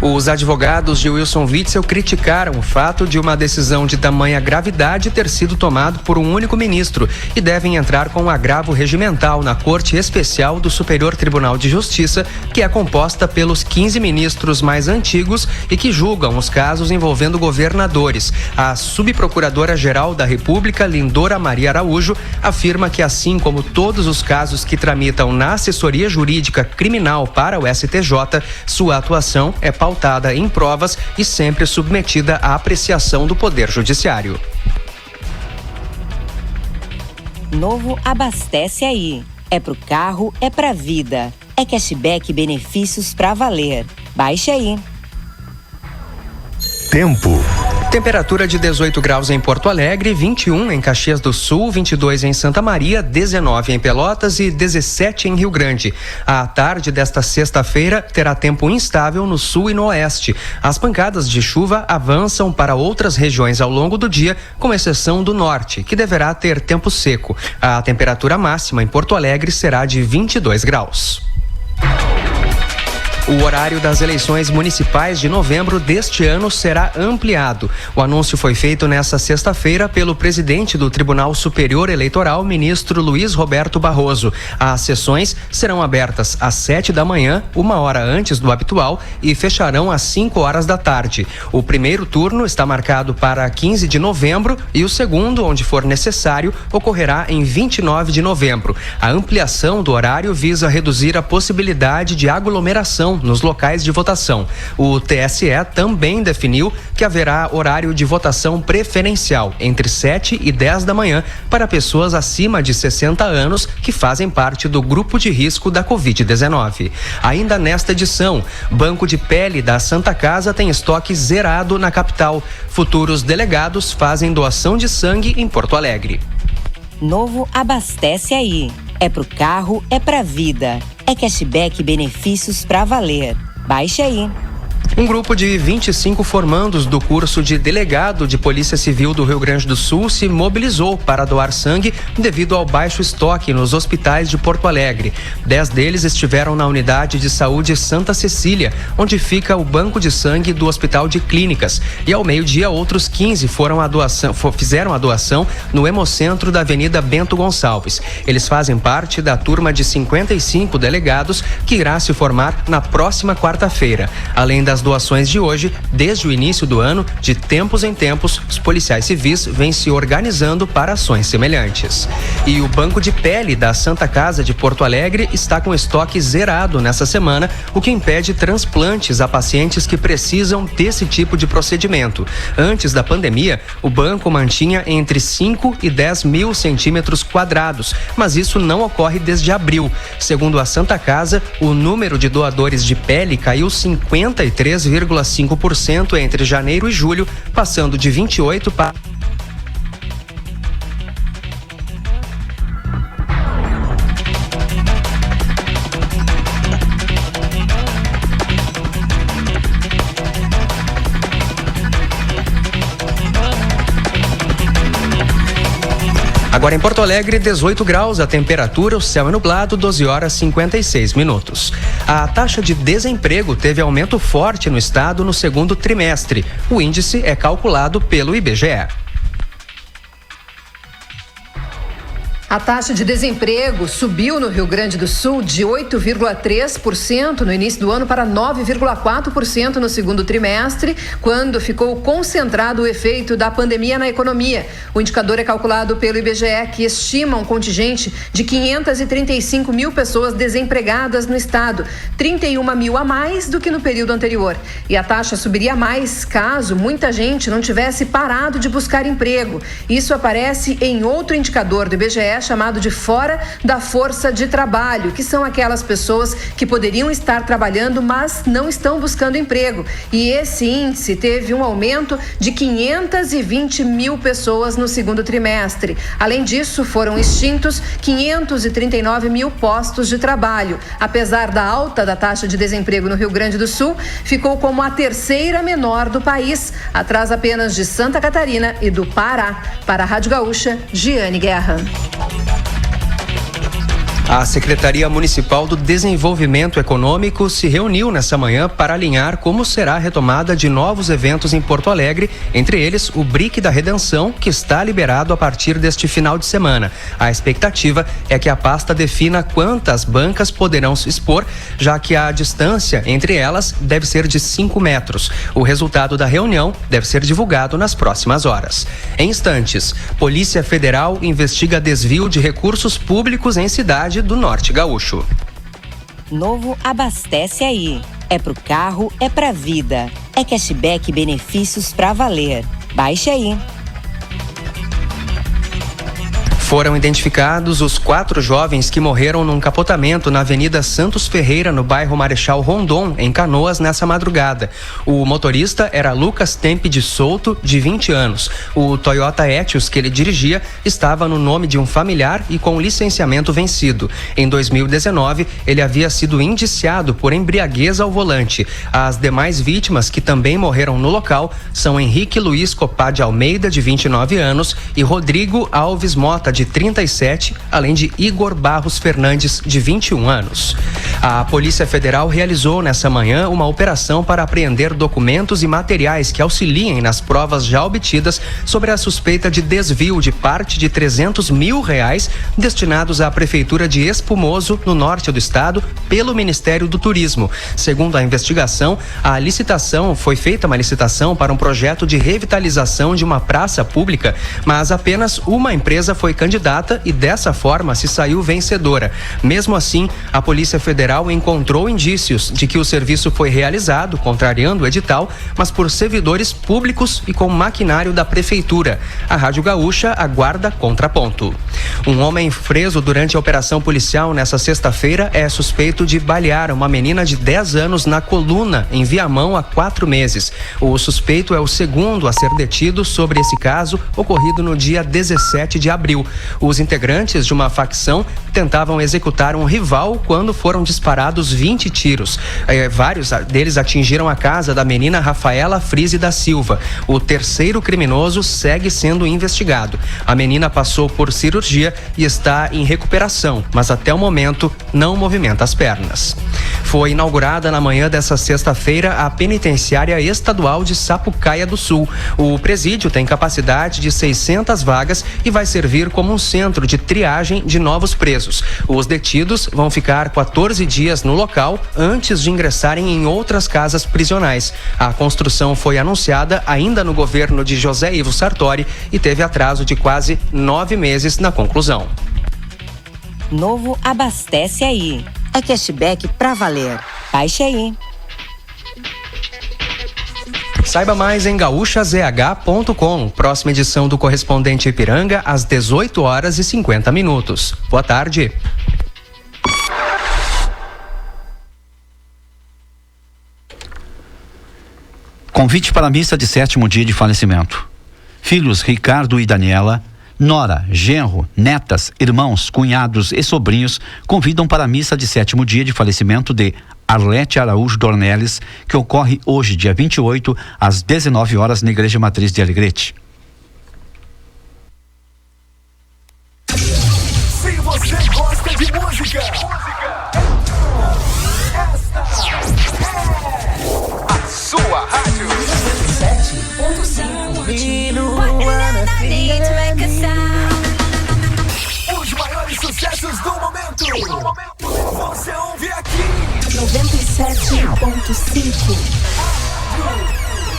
Os advogados de Wilson Witzel criticaram o fato de uma decisão de tamanha gravidade ter sido tomada por um único ministro e devem entrar com um agravo regimental na Corte Especial do Superior Tribunal de Justiça, que é composta pelos 15 ministros mais antigos e que julgam os casos envolvendo governadores. A subprocuradora-geral da República, Lindora Maria Araújo, afirma que, assim como todos os casos que tramitam na assessoria jurídica criminal para o STJ, sua atuação é pautada em provas e sempre submetida à apreciação do Poder Judiciário. Novo Abastece Aí. É pro carro, é pra vida. É cashback e benefícios pra valer. Baixe aí. Tempo. Temperatura de 18 graus em Porto Alegre, 21 em Caxias do Sul, 22 em Santa Maria, 19 em Pelotas e 17 em Rio Grande. A tarde desta sexta-feira terá tempo instável no sul e no oeste. As pancadas de chuva avançam para outras regiões ao longo do dia, com exceção do norte, que deverá ter tempo seco. A temperatura máxima em Porto Alegre será de 22 graus. O horário das eleições municipais de novembro deste ano será ampliado. O anúncio foi feito nesta sexta-feira pelo presidente do Tribunal Superior Eleitoral, ministro Luiz Roberto Barroso. As sessões serão abertas às 7 da manhã, 1 hora antes do habitual, e fecharão às 5 horas da tarde. O primeiro turno está marcado para 15 de novembro e o segundo, onde for necessário, ocorrerá em 29 de novembro. A ampliação do horário visa reduzir a possibilidade de aglomeração nos locais de votação. O TSE também definiu que haverá horário de votação preferencial entre 7 e 10 da manhã para pessoas acima de 60 anos que fazem parte do grupo de risco da Covid-19. Ainda nesta edição, Banco de Pele da Santa Casa tem estoque zerado na capital. Futuros delegados fazem doação de sangue em Porto Alegre. Novo Abastece Aí. É pro carro, é pra vida. É cashback e benefícios pra valer. Baixe aí. Um grupo de 25 formandos do curso de delegado de Polícia Civil do Rio Grande do Sul se mobilizou para doar sangue devido ao baixo estoque nos hospitais de Porto Alegre. 10 deles estiveram na unidade de saúde Santa Cecília, onde fica o banco de sangue do Hospital de Clínicas. E ao meio-dia, outros 15 fizeram a doação no Hemocentro da Avenida Bento Gonçalves. Eles fazem parte da turma de 55 delegados que irá se formar na próxima quarta-feira. Além das doações de hoje, desde o início do ano, de tempos em tempos, os policiais civis vêm se organizando para ações semelhantes. E o Banco de Pele da Santa Casa de Porto Alegre está com estoque zerado nessa semana, o que impede transplantes a pacientes que precisam desse tipo de procedimento. Antes da pandemia, o banco mantinha entre 5 e 10 mil centímetros quadrados, mas isso não ocorre desde abril. Segundo a Santa Casa, o número de doadores de pele caiu 53,5% entre janeiro e julho, passando de 28 para... Agora em Porto Alegre, 18 graus a temperatura, o céu é nublado, 12 horas 56 minutos. A taxa de desemprego teve aumento forte no estado no segundo trimestre. O índice é calculado pelo IBGE. A taxa de desemprego subiu no Rio Grande do Sul de 8,3% no início do ano para 9,4% no segundo trimestre, quando ficou concentrado o efeito da pandemia na economia. O indicador é calculado pelo IBGE, que estima um contingente de 535 mil pessoas desempregadas no estado, 31 mil a mais do que no período anterior. E a taxa subiria mais caso muita gente não tivesse parado de buscar emprego. Isso aparece em outro indicador do IBGE, chamado de fora da força de trabalho, que são aquelas pessoas que poderiam estar trabalhando, mas não estão buscando emprego. E esse índice teve um aumento de 520 mil pessoas no segundo trimestre. Além disso, foram extintos 539 mil postos de trabalho. Apesar da alta da taxa de desemprego no Rio Grande do Sul, ficou como a terceira menor do país, atrás apenas de Santa Catarina e do Pará. Para a Rádio Gaúcha, Giane Guerra. A Secretaria Municipal do Desenvolvimento Econômico se reuniu nesta manhã para alinhar como será a retomada de novos eventos em Porto Alegre, entre eles o BRIC da Redenção, que está liberado a partir deste final de semana. A expectativa é que a pasta defina quantas bancas poderão se expor, já que a distância entre elas deve ser de 5 metros. O resultado da reunião deve ser divulgado nas próximas horas. Em instantes, Polícia Federal investiga desvio de recursos públicos em cidade do Norte Gaúcho. Novo Abastece Aí. É pro carro, é pra vida. É cashback e benefícios pra valer. Baixe aí. Foram identificados os 4 jovens que morreram num capotamento na Avenida Santos Ferreira, no bairro Marechal Rondon, em Canoas, nessa madrugada. O motorista era Lucas Tempe de Souto, de 20 anos. O Toyota Etios que ele dirigia estava no nome de um familiar e com licenciamento vencido. Em 2019, ele havia sido indiciado por embriaguez ao volante. As demais vítimas que também morreram no local são Henrique Luiz Copá de Almeida, de 29 anos, e Rodrigo Alves Mota, de 37, além de Igor Barros Fernandes, de 21 anos. A Polícia Federal realizou nessa manhã uma operação para apreender documentos e materiais que auxiliem nas provas já obtidas sobre a suspeita de desvio de parte de R$300 mil destinados à Prefeitura de Espumoso, no norte do estado, pelo Ministério do Turismo. Segundo a investigação, foi feita uma licitação para um projeto de revitalização de uma praça pública, mas apenas uma empresa foi candidata e dessa forma se saiu vencedora. Mesmo assim, a Polícia Federal encontrou indícios de que o serviço foi realizado, contrariando o edital, mas por servidores públicos e com maquinário da Prefeitura. A Rádio Gaúcha aguarda contraponto. Um homem preso durante a operação policial nessa sexta-feira é suspeito de balear uma menina de 10 anos na coluna, em Viamão, há 4 meses. O suspeito é o segundo a ser detido sobre esse caso, ocorrido no dia 17 de abril. Os integrantes de uma facção tentavam executar um rival quando foram disparados 20 tiros. Vários deles atingiram a casa da menina Rafaela Frise da Silva. O terceiro criminoso segue sendo investigado. A menina passou por cirurgia e está em recuperação, mas até o momento não movimenta as pernas. Foi inaugurada na manhã dessa sexta-feira a Penitenciária Estadual de Sapucaia do Sul. O presídio tem capacidade de 600 vagas e vai servir como um centro de triagem de novos presos. Os detidos vão ficar 14 dias no local antes de ingressarem em outras casas prisionais. A construção foi anunciada ainda no governo de José Ivo Sartori e teve atraso de quase 9 meses na conclusão. Novo Abastece Aí. É cashback pra valer. Baixe aí. Saiba mais em gaúchazh.com. Próxima edição do Correspondente Ipiranga, às 18h50. Boa tarde. Convite para a missa de 7º dia de falecimento. Filhos Ricardo e Daniela, nora, genro, netas, irmãos, cunhados e sobrinhos convidam para a missa de 7º dia de falecimento de Arlete Araújo Dornelles, que ocorre hoje, dia 28, às 19h, na Igreja Matriz de Alegrete. Se você gosta de música, esta é a sua rádio 7.5. Última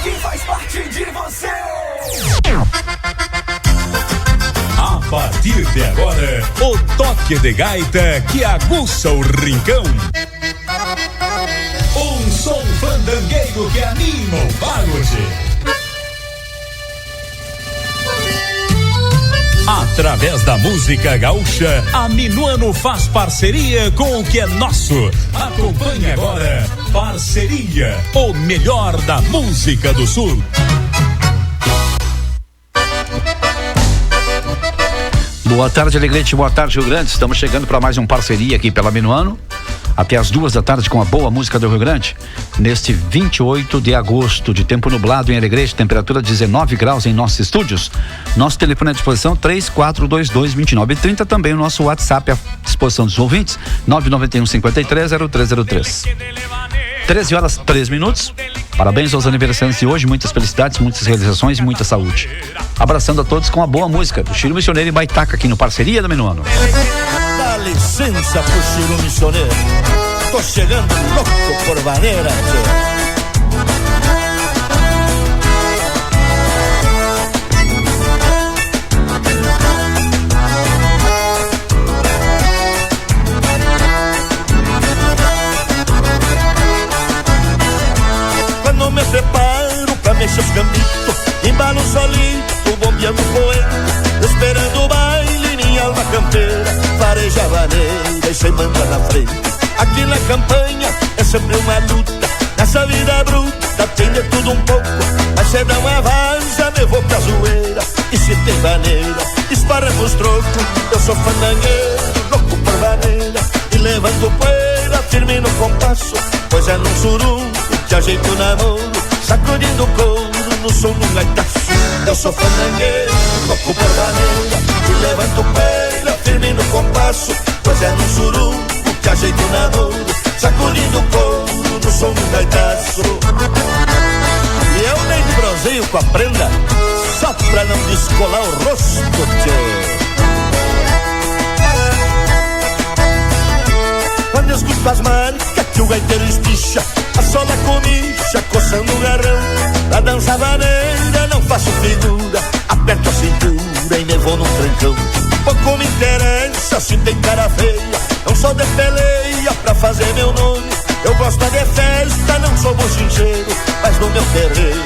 que faz parte de você. A partir de agora, o toque de gaita que aguça o rincão. Um som fandangueiro que anima o pagode. Através da música gaúcha, a Minuano faz parceria com o que é nosso. Acompanhe agora Parceria, o melhor da música do Sul. Boa tarde, Alegrete. Boa tarde, Rio Grande. Estamos chegando para mais um Parceria aqui pela Minuano. Até as 2 da tarde com a boa música do Rio Grande. Neste 28 de agosto, de tempo nublado em Alegrete, temperatura 19 graus em nossos estúdios. Nosso telefone à disposição 3422-2930. Também o nosso WhatsApp à disposição dos ouvintes 991-530303. 13 horas 3 minutos. Parabéns aos aniversariantes de hoje, muitas felicidades, muitas realizações e muita saúde. Abraçando a todos com a boa música do Chiro Missioneiro e Baitaca aqui no Parceria da Minuano. Dá licença pro Chiro Missioneiro, tô chegando louco por vaneira. Quando me preparo pra mexer os gambitos, embalo solito, bombeando poeta, esperando o baile, minha alma campeira, fareja vaneira e sem manda na frente. Aqui na campanha é sempre uma luta, nessa vida bruta tem de tudo um pouco, mas cê dá uma vaza, me vou pra zoeira, e se tem vaneira, esparramos troco. Eu sou fandangueiro, louco por vaneira, e levanto poeira, firme no compasso, pois é num surungo que ajeito o namoro, sacudindo o couro no som do gaitaço. Eu sou fandangueiro, louco por vaneira, e levanto poeira, firme no compasso, pois é num surungo que ajeito o namoro, sacudindo o couro no som do gaitaço. E eu nem broseio com a prenda, só pra não descolar o rosto, tchê. Quando eu escuto as marcas que o gaiteiro espicha, a sola comicha, coçando o garrão, pra dançar vaneira não faço figura, aperto a cintura e me vou num trancão. Pouco me interessa se tem cara feia, não sou de peleia pra fazer meu nome. Eu gosto de festa, não sou bochincheiro, mas no meu terreiro